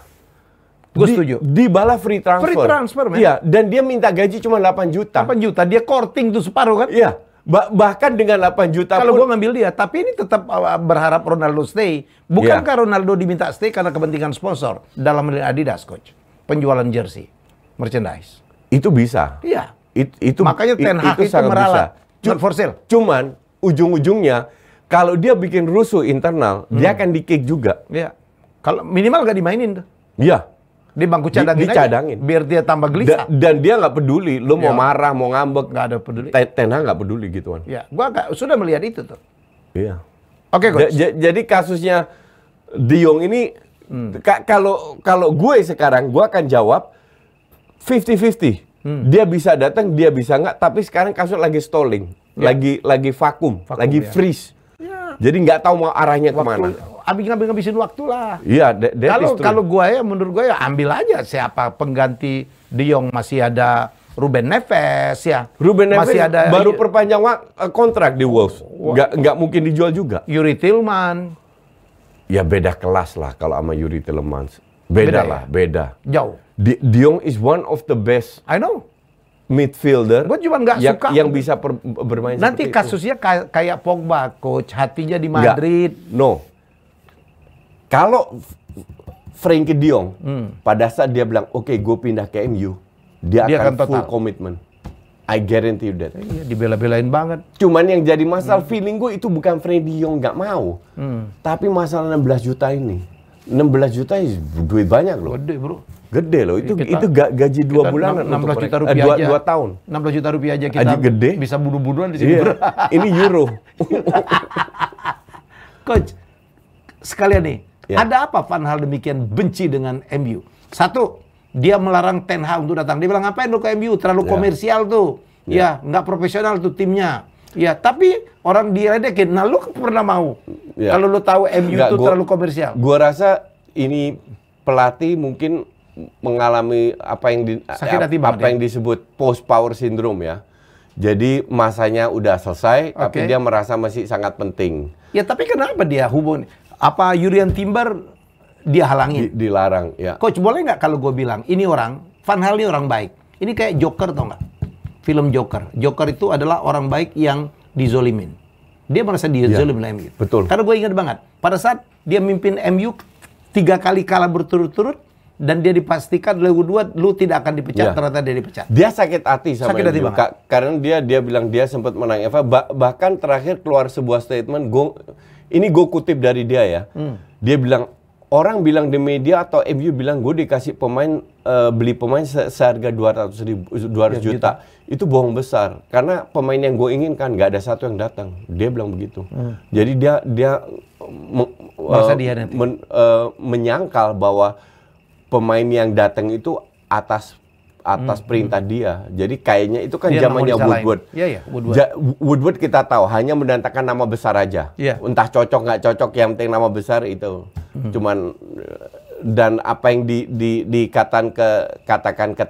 Gue setuju. Dybala free transfer. Free transfer, man. Iya, dan dia minta gaji cuma 8 juta. 8 juta, dia courting tuh separuh kan? Iya. Bahkan dengan 8 juta kalau gue ngambil dia, tapi ini tetap berharap Ronaldo stay. Bukankah Ronaldo diminta stay karena kepentingan sponsor dalam Adidas, coach? Penjualan jersey, merchandise. Itu bisa. Iya. Itu makanya Ten Hag itu meralat. Not for sale. Cuman ujung-ujungnya kalau dia bikin rusuh internal, dia akan di-kick juga. Iya. Kalau minimal gak dimainin tuh. Iya. Di bangku dicadangin aja, biar dia tambah gelisah. Dan dia nggak peduli, lo mau marah, mau ngambek, nggak ada peduli. Ten Hag nggak peduli gituan. Ya, gua sudah melihat itu tuh. Iya. Oke, coach. Jadi kasusnya de Jong ini, kalau gue sekarang, gue akan jawab 50-50. Dia bisa datang, dia bisa nggak. Tapi sekarang kasus lagi stalling, lagi vakum, lagi freeze. Jadi nggak tahu mau arahnya kemana. Ngabisin waktu lah. Iya, kalau gue menurut gue ambil aja siapa pengganti de Jong. Masih ada Ruben Neves ya. Ruben Neves masih ada baru perpanjang kontrak di Wolves. Nggak mungkin dijual juga. Yuri Tillman. Ya beda kelas lah kalau sama Yuri Tillman. Beda. Jauh. De Jong is one of the best. I know. Midfielder. Gue cuma nggak suka yang bisa bermain. Nanti kasusnya kayak Pogba, coach, hatinya di Madrid. No. Kalau Frenkie de Jong pada saat dia bilang, oke, gue pindah ke MU, dia akan full commitment. I guarantee you that. Iya, dibela-belain banget. Cuman yang jadi masalah feeling gue itu bukan Frenkie de Jong nggak mau, tapi masalah 16 juta ini. 16 juta duit banyak loh. Gede, bro. Gede loh, itu gaji 2 bulanan 16 juta rupiah aja. 2 tahun. 16 juta rupiah aja kita gede. Bisa bunuh-bunuhan di sini. Iya. Ini euro. Coach, sekalian nih, ada apa Van Gaal demikian benci dengan MU? Satu, dia melarang Ten Hag untuk datang. Dia bilang, ngapain lu ke MU? Terlalu komersial tuh. Ya, nggak profesional tuh timnya. Ya, tapi orang diledekin. Nah, lu pernah mau? Kalau lu tahu MU itu terlalu komersial. Gua rasa ini pelatih mungkin mengalami apa yang disebut post power syndrome ya. Jadi masanya udah selesai, tapi dia merasa masih sangat penting. Ya tapi kenapa dia hubungi? Apa Jurriën Timber dia halangin? Dilarang, ya. Coach, boleh nggak kalau gue bilang, ini orang, Van Gaal ini orang baik. Ini kayak Joker, tau nggak? Film Joker. Joker itu adalah orang baik yang dizolimin. Dia merasa dizolimin MU. Betul. Karena gue ingat banget, pada saat dia mimpin MU 3 kali kalah berturut-turut, dan dia dipastikan lu tidak akan dipecat, ternyata dia dipecat. Dia sakit hati sama sakit hati MU, karena dia bilang dia sempat menang FA, bahkan terakhir keluar sebuah statement, ini gue kutip dari dia ya. Dia bilang, orang bilang di media atau MU bilang gue dikasih pemain, beli pemain seharga 200 juta. Itu bohong besar, karena pemain yang gue inginkan nggak ada satu yang datang. Dia bilang begitu. Jadi dia menyangkal bahwa pemain yang datang itu atas perintah dia. Jadi kayaknya itu kan zamannya Woodward. Woodward kita tahu hanya mendatangkan nama besar aja. Entah cocok nggak cocok, yang penting nama besar itu. Cuman dan apa yang katakan ke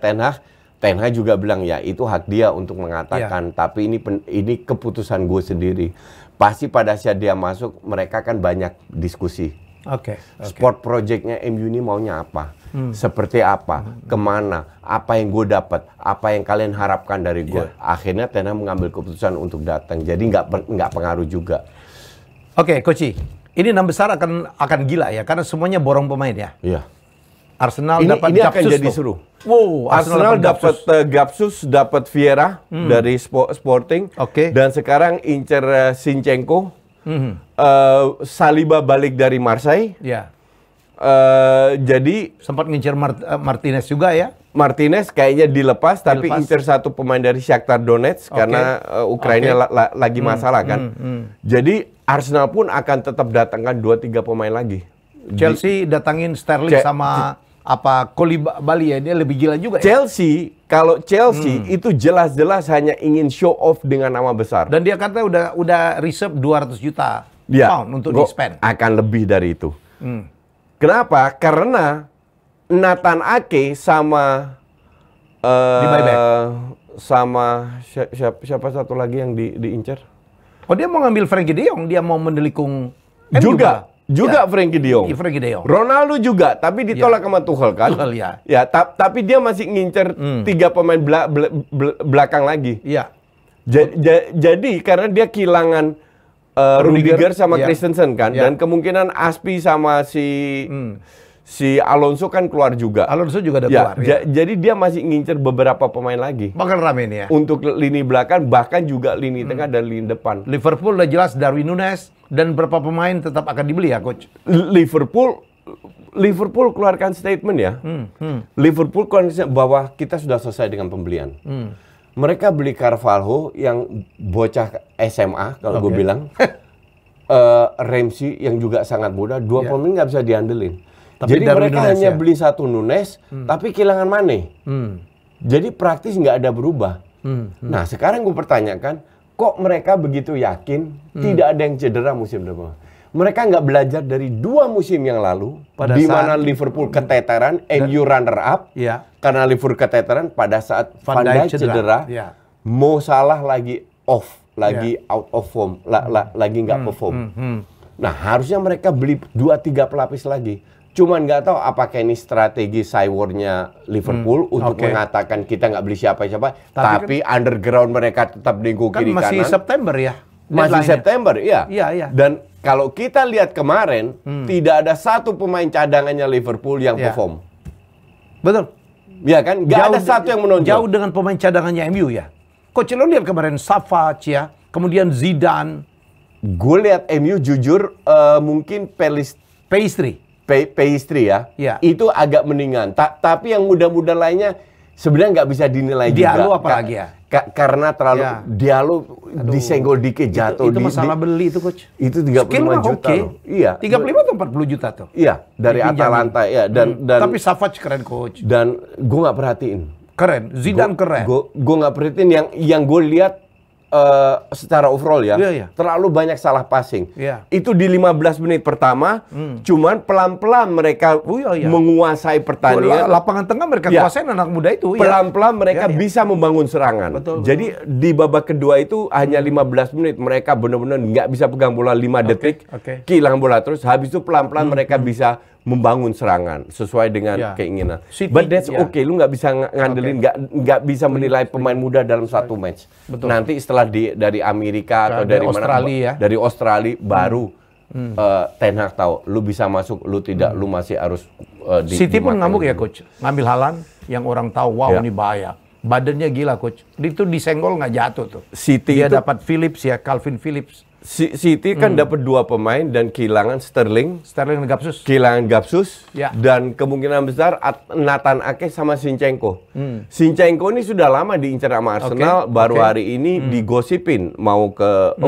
Ten Hag juga bilang ya itu hak dia untuk mengatakan. Tapi ini keputusan gue sendiri. Pasti pada saat dia masuk mereka kan banyak diskusi. Sport projectnya MU ini maunya apa? Seperti apa? Kemana? Apa yang gue dapat? Apa yang kalian harapkan dari gue? Akhirnya Ten Hag mengambil keputusan untuk datang. Jadi nggak pengaruh juga. Coach, ini 6 besar akan gila ya, karena semuanya borong pemain ya. Iya. Arsenal dapat Gapsus. Ini akan jadi seru. Wow, Arsenal dapat Gapsus, dapat Vieira dari Sporting. Dan sekarang incer Zinchenko. Saliba balik dari Marseille. Jadi sempat ngincer Martinez juga ya. Martinez kayaknya dilepas, tapi incer satu pemain dari Shakhtar Donetsk karena Ukraina lagi masalah kan. Jadi Arsenal pun akan tetap datangkan 2-3 pemain lagi. Chelsea datangin Sterling sama Koulibaly ya, dia lebih gila juga. Kalau Chelsea itu jelas-jelas hanya ingin show off dengan nama besar. Dan dia kata udah reserve 200 juta pound untuk di-spend. Akan lebih dari itu. Kenapa? Karena Nathan Ake sama sama siapa satu lagi yang diincar? Dia mau ngambil Frenkie de Jong, dia mau mendelikung juga Frenkie de Jong. Ronaldo juga, tapi ditolak sama Tuchel kan? Tapi dia masih ngincer 3 pemain belakang lagi. Jadi karena dia kehilangan Rudiger sama Christensen kan, dan kemungkinan Aspi sama si Alonso kan keluar juga. Alonso juga udah keluar. Jadi dia masih ngincer beberapa pemain lagi. Bakal rame nih ya. Untuk lini belakang, bahkan juga lini tengah dan lini depan. Liverpool udah jelas Darwin Núñez, dan berapa pemain tetap akan dibeli ya, Coach? Liverpool keluarkan statement ya. Liverpool keluarkan bahwa kita sudah selesai dengan pembelian. Mereka beli Carvalho yang bocah SMA kalau gue bilang. Ramsey yang juga sangat muda. 2 pemain nggak bisa diandelin. Jadi mereka hanya beli satu Núñez, tapi kehilangan Mane. Jadi praktis nggak ada berubah. Nah sekarang gue pertanyakan, kok mereka begitu yakin tidak ada yang cedera musim depan? Mereka nggak belajar dari 2 musim yang lalu, di mana Liverpool keteteran, MU runner up, karena Liverpool keteteran pada saat Van Dijk cedera, Mo Salah lagi off, lagi out of form, lagi nggak perform. Nah harusnya mereka beli 2-3 pelapis lagi. Cuman nggak tahu apakah ini strategi cywarnya Liverpool untuk mengatakan kita nggak beli siapa-siapa, tapi kan, underground mereka tetap nego kiri kanan. Masih September ya? Masih September, iya. Dan kalau kita lihat kemarin, tidak ada satu pemain cadangannya Liverpool yang perform. Betul. Ya kan? Nggak ada satu yang menonjol. Jauh dengan pemain cadangannya MU ya. Coach, lo lihat kemarin Savic ya, kemudian Zidane. Gue lihat MU jujur mungkin Pastry ya, itu agak mendingan. Tapi yang muda-muda lainnya sebenarnya nggak bisa dinilai juga. Diallo apalagi ya? Karena terlalu Diallo disenggol dikit jatuh. Itu masalah beli itu, Coach. Itu 35 juta loh. Iya. 35 atau 40 juta tuh? Iya, dari Atalanta ya. Dan tapi Savic keren, Coach. Dan gue nggak perhatiin. Keren, Zidane keren. Gue nggak perhatiin yang gue lihat secara overall ya, terlalu banyak salah passing. Itu di 15 menit pertama, cuman pelan-pelan mereka menguasai pertandingan. Lapangan tengah mereka kuasain anak muda itu. Pelan-pelan mereka bisa membangun serangan. Jadi di babak kedua itu hanya 15 menit mereka benar-benar nggak bisa pegang bola 5 detik, kehilangan bola terus. Habis itu pelan-pelan mereka bisa membangun serangan sesuai dengan keinginan. But that's okay, lu nggak bisa ngandelin, nggak bisa menilai pemain muda dalam satu match. Nanti setelah dari Amerika atau dari Australia, mana, dari Australia baru Ten Hag tahu, lu bisa masuk, lu tidak, lu masih harus City pun ngamuk ya coach, ngambil Haaland yang orang tahu ini bahaya. Badannya gila coach, itu disenggol nggak jatuh tuh. City dia dapat Phillips Calvin Phillips. City kan dapat 2 pemain dan kehilangan Sterling dan Gapsus. Kehilangan Gapsus dan kemungkinan besar Nathan Ake sama Zinchenko. Zinchenko ini sudah lama diincar sama Arsenal, baru hari ini digosipin mau ke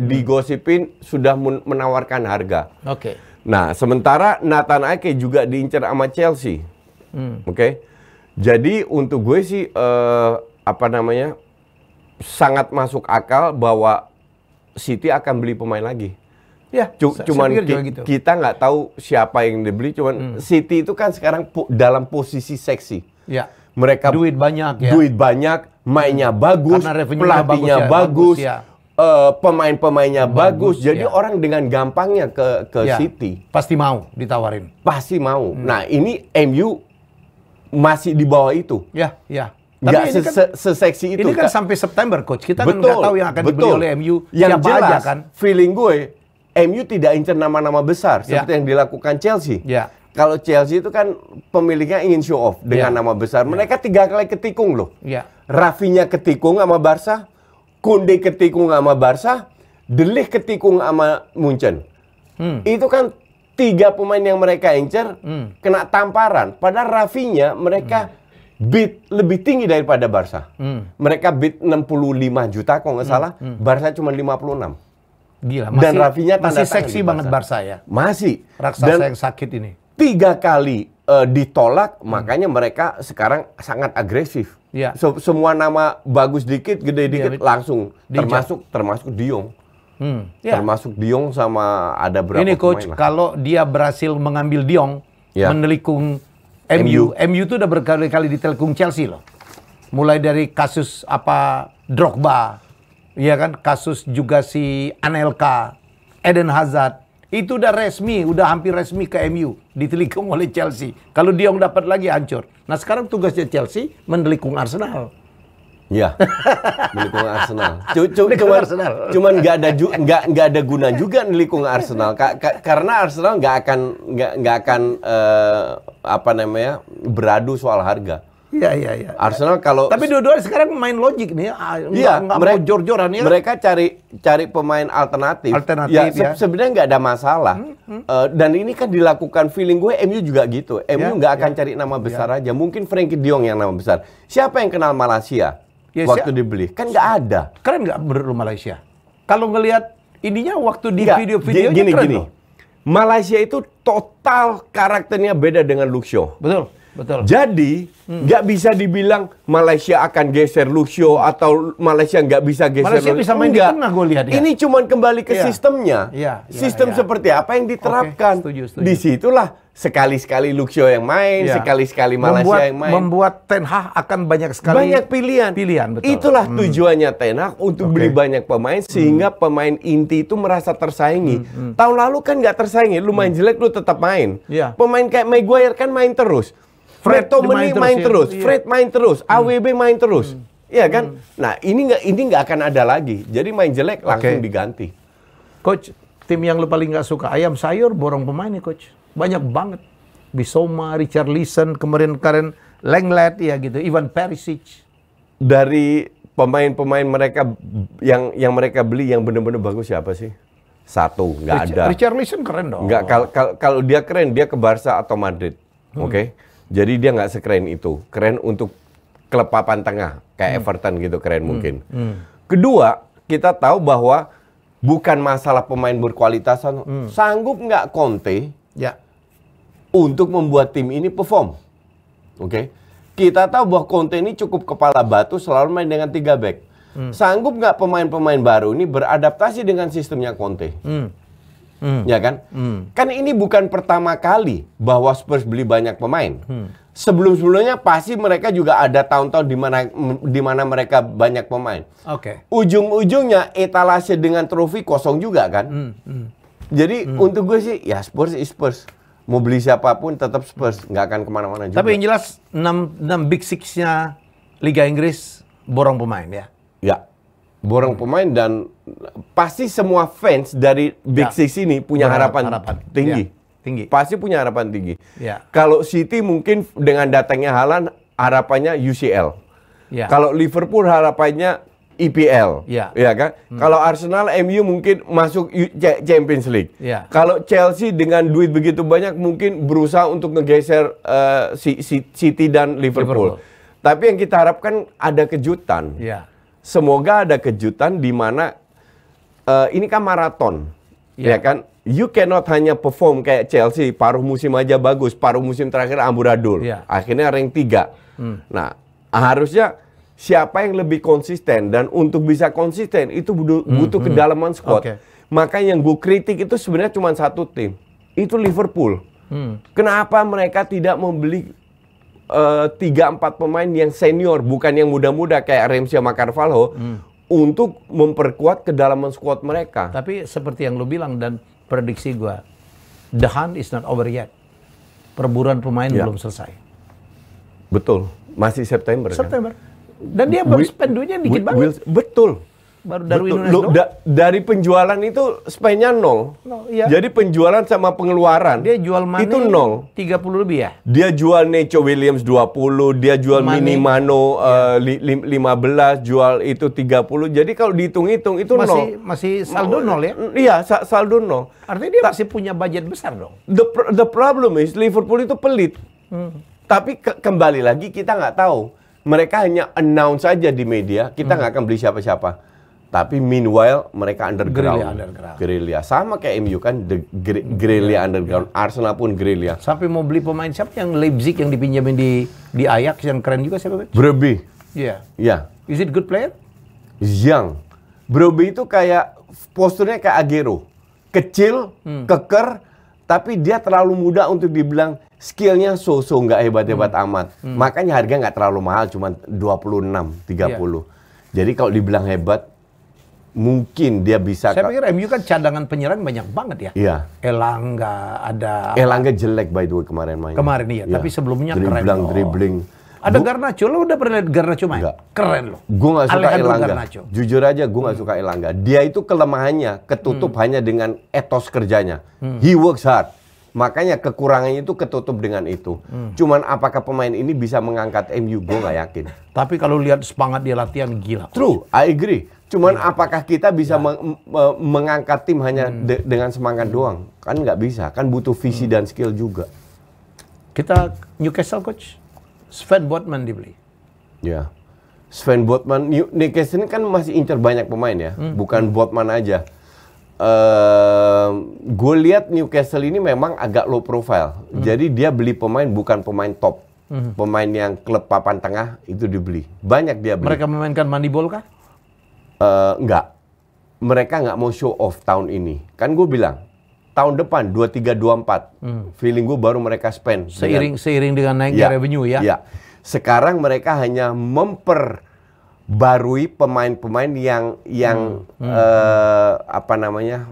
digosipin sudah menawarkan harga. Nah, sementara Nathan Ake juga diincar sama Chelsea. Jadi untuk gue sih sangat masuk akal bahwa City akan beli pemain lagi. Cuman kita nggak tahu siapa yang dibeli. Cuman City itu kan sekarang dalam posisi seksi. Mereka duit banyak, mainnya bagus, pelatihnya bagus, pemain-pemainnya bagus. Jadi orang dengan gampangnya ke City. Pasti mau ditawarin. Pasti mau. Nah ini MU masih di bawah itu. Nggak seseksi itu. Ini kan sampai September, coach. Kita kan nggak tahu yang akan dibeli oleh MU. Yang jelas, aja, kan? Feeling gue, MU tidak incer nama-nama besar seperti yang dilakukan Chelsea. Kalau Chelsea itu kan pemiliknya ingin show off dengan nama besar. Mereka 3 kali ketikung loh. Rafinha ketikung sama Barca, Koundé ketikung sama Barca, De Ligt ketikung sama Munchen. Itu kan 3 pemain yang mereka incer kena tamparan. Padahal Rafinha mereka bid lebih tinggi daripada Barca. Mereka bid 65 juta kalau nggak salah, Barca cuma 56. Gila, dan Rafinha masih seksi banget Barca ya. Masih. Raksasa yang sakit ini. 3 kali ditolak, makanya mereka sekarang sangat agresif. Semua nama bagus dikit, gede dikit langsung termasuk De Jong. Termasuk De Jong sama ada berapa ini coach, kalau dia berhasil mengambil De Jong, menelikung MU itu udah berkali-kali ditelikung Chelsea loh. Mulai dari kasus Drogba, ya kan, kasus juga si Anelka, Eden Hazard, itu udah resmi, udah hampir resmi ke MU, ditelikung oleh Chelsea. Kalau De Jong dapat lagi hancur. Nah sekarang tugasnya Chelsea menelikung Arsenal. Menelikung Arsenal. Cuman nggak ada guna juga menelikung Arsenal karena Arsenal nggak akan beradu soal harga. Arsenal kalau tapi dua-duanya sekarang main logik nih, nggak mau jor-joran ya. Mereka cari pemain alternatif. Sebenarnya nggak ada masalah. Dan ini kan dilakukan, feeling gue MU juga gitu. MU nggak akan cari nama besar aja. Mungkin Frenkie De Jong yang nama besar. Siapa yang kenal Malaysia? Waktu dibeli kan nggak ada. Keren nggak menurut Malaysia? Kalau ngelihat ininya waktu di video-videonya keren gini. Malaysia itu total karakternya beda dengan Luxio. Betul. Jadi nggak bisa dibilang Malaysia akan geser Luxio atau Malaysia nggak bisa geser. Malaysia bisa main di tengah, gue lihat. Ini cuman kembali ke sistemnya. Sistem seperti apa yang diterapkan. Setuju. Disitulah sekali-sekali Luxio yang main, sekali-sekali Malaysia yang main. Membuat Ten Hag akan banyak sekali pilihan. Betul. Itulah tujuannya Ten Hag untuk beli banyak pemain sehingga pemain inti itu merasa tersaingi. Tahun lalu kan nggak tersaingi, lu main jelek lu tetap main. Pemain kayak Maguire kan main terus. Fred main terus, Fred main terus, AWB main terus. Iya kan? Nah, ini nggak akan ada lagi. Jadi main jelek langsung diganti. Coach, tim yang lu paling nggak suka ayam sayur borong pemain nih coach. Banyak banget. Bissouma, Richarlison, kemarin Lenglet ya gitu, Ivan Perisic. Dari pemain-pemain mereka yang mereka beli yang benar-benar bagus siapa sih? Satu, nggak ada. Richarlison keren dong. Nggak, kalau dia keren, dia ke Barca atau Madrid. Oke? Jadi dia nggak sekeren itu. Keren untuk klub papan tengah. Kayak Everton gitu, keren mungkin. Kedua, kita tahu bahwa bukan masalah pemain berkualitas. Sanggup nggak Conte untuk membuat tim ini perform. Oke? Kita tahu bahwa Conte ini cukup kepala batu, selalu main dengan 3 back. sanggup nggak pemain-pemain baru ini beradaptasi dengan sistemnya Conte? Ya kan? Kan ini bukan pertama kali bahwa Spurs beli banyak pemain. Sebelum-sebelumnya pasti mereka juga ada tahun-tahun di mana mereka banyak pemain. Ujung-ujungnya etalase dengan trofi kosong juga kan? Jadi untuk gue sih ya Spurs is Spurs. Mau beli siapapun tetap Spurs, nggak akan kemana-mana juga. Tapi yang jelas 6 Big Six-nya Liga Inggris borong pemain ya? Ya, borong pemain dan pasti semua fans dari Big Six ini punya harapan tinggi. Pasti punya harapan tinggi. Kalau City mungkin dengan datangnya Haaland harapannya UCL. Kalau Liverpool harapannya EPL, ya kan? Kalau Arsenal, MU mungkin masuk Champions League. Kalau Chelsea dengan duit begitu banyak mungkin berusaha untuk ngegeser City dan Liverpool. Tapi yang kita harapkan ada kejutan. Semoga ada kejutan di mana ini kan maraton, ya kan? You cannot hanya perform kayak Chelsea, paruh musim aja bagus, paruh musim terakhir amburadul. Akhirnya rank 3. Nah, harusnya siapa yang lebih konsisten, dan untuk bisa konsisten itu butuh kedalaman squad. Makanya yang gue kritik itu sebenarnya cuma satu tim, itu Liverpool. Kenapa mereka tidak membeli 3-4 pemain yang senior, bukan yang muda-muda kayak Ramsey sama Carvalho, untuk memperkuat kedalaman squad mereka. Tapi seperti yang lo bilang dan prediksi gue, the hunt is not over yet. Perburuan pemain belum selesai. Betul, masih September. Kan? Dan dia baru spend duitnya dikit banget. Betul. Baru Darwin Núñez dari penjualan itu spendnya 0. Jadi penjualan sama pengeluaran dia jual Mane itu 0. 30 lebih ya? Dia jual Neco Williams 20, dia jual Minimano 15, jual itu 30. Jadi kalau dihitung-hitung itu masih saldo 0 ya? Iya, saldo 0. Artinya dia masih punya budget besar dong. The problem is Liverpool itu pelit. Tapi kembali lagi kita nggak tahu. Mereka hanya announce saja di media, kita nggak akan beli siapa-siapa. Tapi meanwhile mereka underground. Guerrilla. Sama kayak MU kan, guerrilla underground. Arsenal pun guerrilla. Sampai mau beli pemain siapa yang Leipzig yang dipinjamin di Ajax yang keren juga siapa? Brobbey. Iya. Is it good player? Young. Brobbey itu kayak posturnya kayak Aguero. Kecil, keker, tapi dia terlalu muda untuk dibilang skillnya so-so, nggak hebat-hebat amat. Makanya harga nggak terlalu mahal, cuma 26, 30. Jadi kalau dibilang hebat, mungkin dia bisa. Saya pikir MU kan cadangan penyerang banyak banget ya. Iya. Elanga ada. Elanga jelek by the way kemarin mainnya. Kemarin iya, tapi sebelumnya keren. Dribbling. Ada Garnacho, lo udah pernah lihat Garnacho main? Enggak. Keren loh. Gue nggak suka Elanga. Garnacho. Jujur aja gue nggak suka Elanga. Dia itu kelemahannya ketutup hanya dengan etos kerjanya. He works hard. Makanya kekurangannya itu ketutup dengan itu. Cuman apakah pemain ini bisa mengangkat MU? Gue nggak yakin. Tapi kalau lihat semangat dia latihan gila. True, I agree. Cuman apakah kita bisa mengangkat tim hanya dengan semangat doang? Kan nggak bisa. Kan butuh visi dan skill juga. Kita Newcastle coach, Sven Botman dibeli. Ya, Sven Botman. Newcastle ini kan masih incer banyak pemain ya. Bukan Botman aja. Gue lihat Newcastle ini memang agak low profile. Jadi dia beli pemain bukan pemain top. Pemain yang klub papan tengah itu dibeli. Banyak dia beli. Mereka memainkan Moneyball kah? Enggak. Mereka nggak mau show off tahun ini. Kan gue bilang, tahun depan 23-24. Feeling gue baru mereka spend. Seiring dengan naiknya revenue ya? Ya. Sekarang mereka hanya memperbarui pemain-pemain yang apa namanya,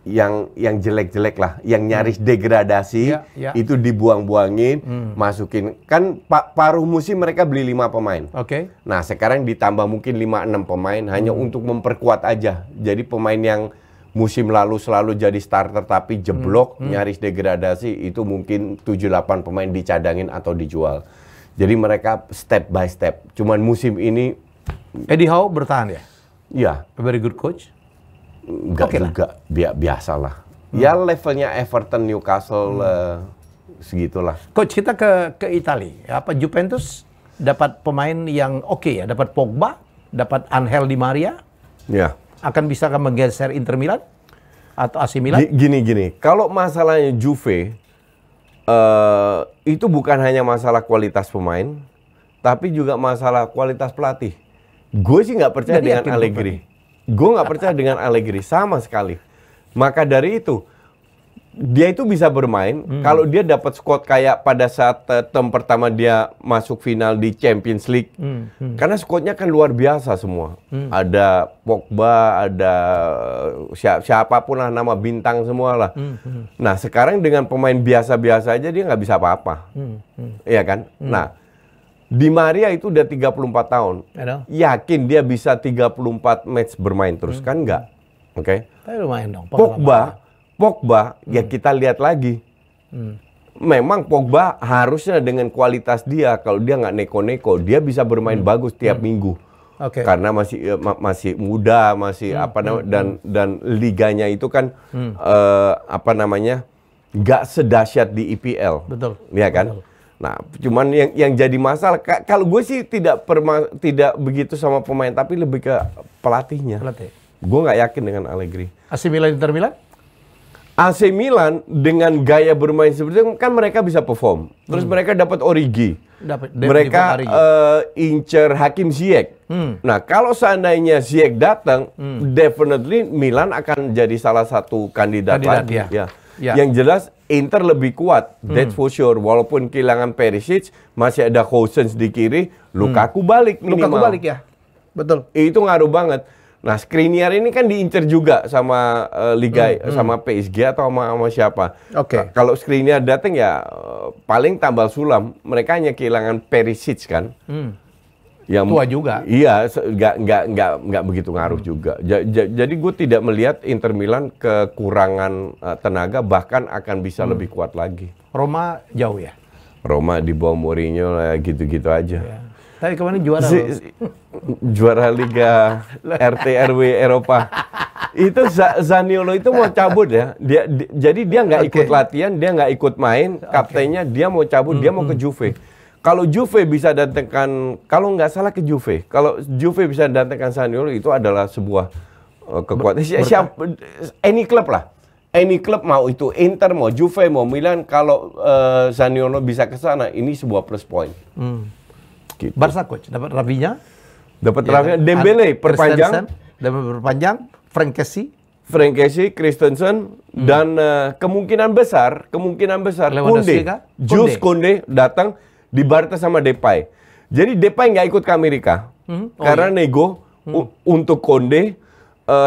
yang jelek-jelek lah, yang nyaris degradasi, itu dibuang-buangin, masukin. Kan paruh musim mereka beli 5 pemain. Nah sekarang ditambah mungkin 5-6 pemain hanya untuk memperkuat aja. Jadi pemain yang musim lalu selalu jadi starter tapi jeblok, nyaris degradasi, itu mungkin 7-8 pemain dicadangin atau dijual. Jadi mereka step by step. Cuman musim ini Eddie Howe bertahan ya? Iya. A very good coach? Enggak juga, biasa lah. Ya levelnya Everton, Newcastle, segitulah. Coach, kita ke Italia. Apa Juventus dapat pemain yang oke ya? Dapat Pogba, dapat Angel Di Maria. Ya. Akan bisa menggeser Inter Milan atau AC Milan? Gini. Kalau masalahnya Juve, itu bukan hanya masalah kualitas pemain, tapi juga masalah kualitas pelatih. Gue sih nggak percaya dengan Allegri. Gue nggak percaya dengan Allegri sama sekali. Maka dari itu, dia itu bisa bermain kalau dia dapat squad kayak pada saat term pertama dia masuk final di Champions League. Karena squadnya kan luar biasa semua. Ada Pogba, ada siapapun lah, nama bintang semua lah. Nah sekarang dengan pemain biasa-biasa aja dia nggak bisa apa-apa. Iya kan? Nah Di Maria itu udah 34 tahun. Yakin dia bisa 34 match bermain terus? Kan enggak. Oke. Tapi lumayan dong. Pogba, ya kita lihat lagi. Memang Pogba harusnya dengan kualitas dia, kalau dia nggak neko-neko, dia bisa bermain bagus tiap minggu. Karena masih muda, masih apa namanya, dan liganya itu kan apa namanya, nggak sedahsyat di IPL. Betul. Ya kan? Betul. Nah, cuman yang jadi masalah, kalau gue sih tidak begitu sama pemain, tapi lebih ke pelatihnya. Gue nggak yakin dengan Allegri. AC Milan, Inter Milan? AC Milan dengan gaya bermain seperti itu kan mereka bisa perform. Terus mereka dapat Origi. Mereka incer Hakim Ziyech. Nah, kalau seandainya Ziyech datang, definitely Milan akan jadi salah satu kandidat lagi. Ya. Yang jelas Inter lebih kuat, that's for sure. Walaupun kehilangan Perisic, masih ada Gosens di kiri, Lukaku balik minimal. Lukaku balik ya, betul. Itu ngaruh banget. Nah, Skriniar ini kan diincer juga sama Liga, sama PSG atau sama siapa. Kalau Skriniar datang ya paling tambal sulam. Mereka hanya kehilangan Perisic kan. Yang tua juga. Iya, nggak begitu ngaruh juga. Jadi gue tidak melihat Inter Milan kekurangan tenaga, bahkan akan bisa lebih kuat lagi. Roma jauh ya? Roma di bawah Mourinho gitu-gitu aja. Ya. Tapi kemarin juara juara Liga RT RW Eropa. Itu Zaniolo itu mau cabut ya. Jadi dia nggak ikut latihan, dia nggak ikut main. Kaptennya dia mau cabut, dia mau ke Juve. Kalau Juve bisa datangkan, kalau nggak salah ke Juve, kalau Juve bisa datangkan Zaniolo itu adalah sebuah kekuatan. Any club lah. Any club, mau itu Inter, mau Juve, mau Milan, kalau Zaniolo bisa ke sana, ini sebuah plus point. Gitu. Barca coach dapat Rafinha, Dembele perpanjang, Frank Kessie, Christensen, dan kemungkinan besar Koundé datang di Barca sama Depay. Jadi Depay nggak ikut ke Amerika karena nego untuk Koundé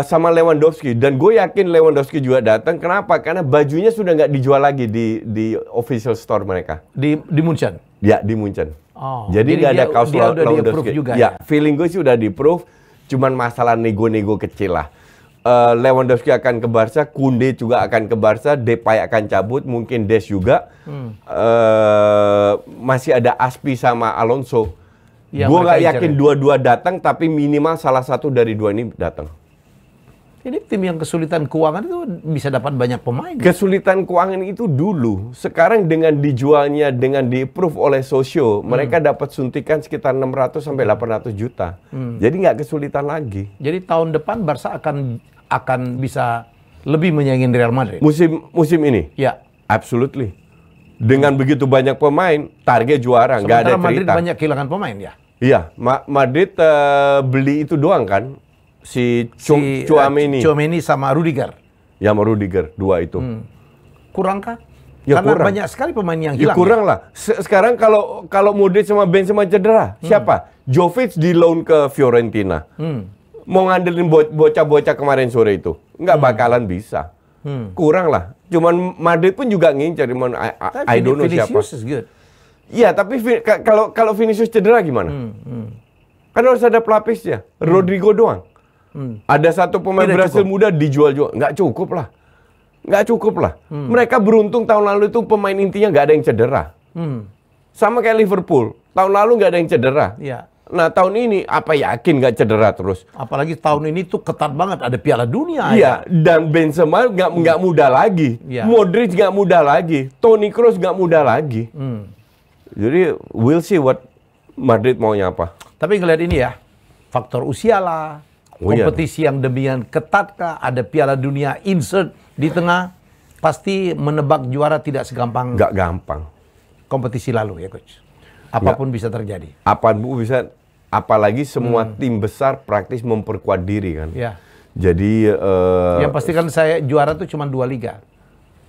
sama Lewandowski, dan gue yakin Lewandowski juga datang. Kenapa? Karena bajunya sudah nggak dijual lagi di official store mereka di Munchen. Ya, di Munchen. Jadi nggak ada kaos Lewandowski juga ya? Feeling gue sih udah di-approve, cuman masalah nego-nego kecil lah. Lewandowski akan ke Barca, Koundé juga akan ke Barca, Depay akan cabut, mungkin Des juga. Masih ada Aspi sama Alonso. Gue nggak yakin dua-dua datang, tapi minimal salah satu dari dua ini datang. Ini tim yang kesulitan keuangan itu bisa dapat banyak pemain. Kesulitan keuangan itu dulu. Sekarang dengan dijualnya, dengan di-approve oleh Sosio, mereka dapat suntikan sekitar 600 sampai 800 juta. Jadi nggak kesulitan lagi. Jadi tahun depan Barca akan bisa lebih menyaingi Real Madrid. Musim ini? Ya. Absolutely. Dengan begitu banyak pemain, target juara, nggak ada cerita. Madrid banyak kehilangan pemain ya? Iya, Madrid beli itu doang kan? Si Tchouaméni sama Rudiger. Ya, sama Rudiger, dua itu. Kurang kah? Ya, karena kurang. Banyak sekali pemain yang hilang. Ya kurang lah. Sekarang kalau Modric sama Benzema cedera, siapa? Jovic di loan ke Fiorentina. Mau ngandelin bocah-bocah kemarin sore itu, nggak bakalan bisa. Kurang lah. Cuman Madrid pun juga ngincar. I don't know siapa. Vinicius is good. Iya, tapi kalau Vinicius cedera gimana? Kan harus ada pelapisnya. Rodrigo doang. Ada satu pemain Brasil muda dijual juga. Nggak cukup lah. Mereka beruntung tahun lalu itu pemain intinya nggak ada yang cedera. Sama kayak Liverpool. Tahun lalu nggak ada yang cedera. Ya. Nah, tahun ini apa yakin nggak cedera terus? Apalagi tahun ini tuh ketat banget. Ada Piala Dunia. Iya, dan Benzema nggak muda lagi. Ya. Modric nggak muda lagi. Toni Kroos nggak muda lagi. Jadi, we'll see what Madrid maunya apa. Tapi ngeliat ini ya, faktor usia lah. Kompetisi yang demikian ketat kah, ada Piala Dunia insert di tengah, pasti menebak juara tidak segampang. Nggak gampang. Kompetisi lalu ya coach. Apapun bisa terjadi. Apapun bisa. Apalagi semua tim besar praktis memperkuat diri kan. Ya. Jadi yang pasti kan saya juara tuh cuma 2 liga.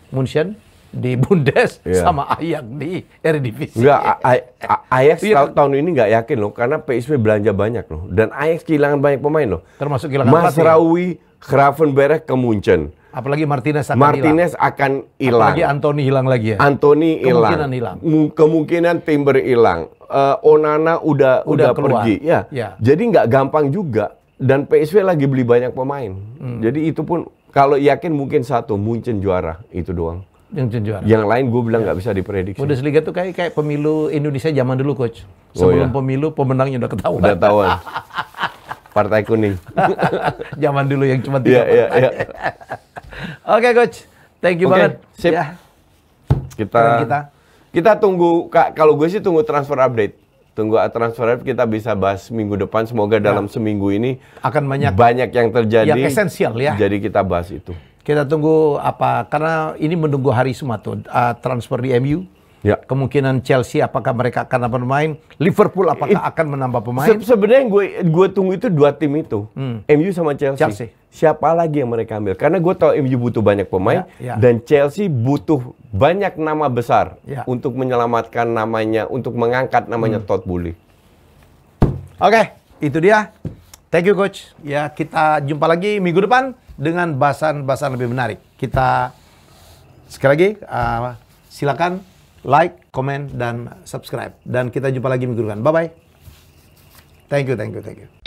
Munchen di Bundes sama Ajax di Eredivisie. Enggak, Ajax tahun ini nggak yakin loh, karena PSV belanja banyak loh. Dan Ajax kehilangan banyak pemain loh. Termasuk kehilangan Masraoui, Gravenberch ke Munchen. Apalagi Martinez akan hilang. Apalagi Anthony hilang lagi ya. Anthony hilang. Kemungkinan Timber hilang. Onana udah pergi. Ya. Jadi nggak gampang juga. Dan PSV lagi beli banyak pemain. Jadi itu pun kalau yakin mungkin satu, Munchen juara, itu doang. Yang lain gue bilang nggak bisa diprediksi. Bundesliga tuh kayak pemilu Indonesia zaman dulu, Coach. Sebelum pemilu pemenangnya udah ketahuan. Udah tahuan. Partai kuning. Zaman dulu yang cuma 3 partai. Oke, Coach. Thank you banget. Sip. Ya. Kita tunggu, kalau gue sih tunggu transfer update. Tunggu transfer update, kita bisa bahas minggu depan. Semoga dalam seminggu ini akan banyak yang terjadi. Yang esensial ya. Jadi kita bahas itu. Kita tunggu karena ini menunggu hari Jumat tuh, transfer di MU. Ya. Kemungkinan Chelsea apakah mereka akan menambah pemain, Liverpool apakah akan menambah pemain. Sebenarnya gue tunggu itu 2 tim itu, MU sama Chelsea. Siapa lagi yang mereka ambil? Karena gue tahu MU butuh banyak pemain dan Chelsea butuh banyak nama besar untuk menyelamatkan namanya, untuk mengangkat namanya Todd Boehly. Oke, itu dia. Thank you, Coach. Ya, kita jumpa lagi minggu depan dengan bahasan-bahasan lebih menarik. Kita sekali lagi silakan like, komen, dan subscribe. Dan kita jumpa lagi minggu depan. Bye-bye. Thank you.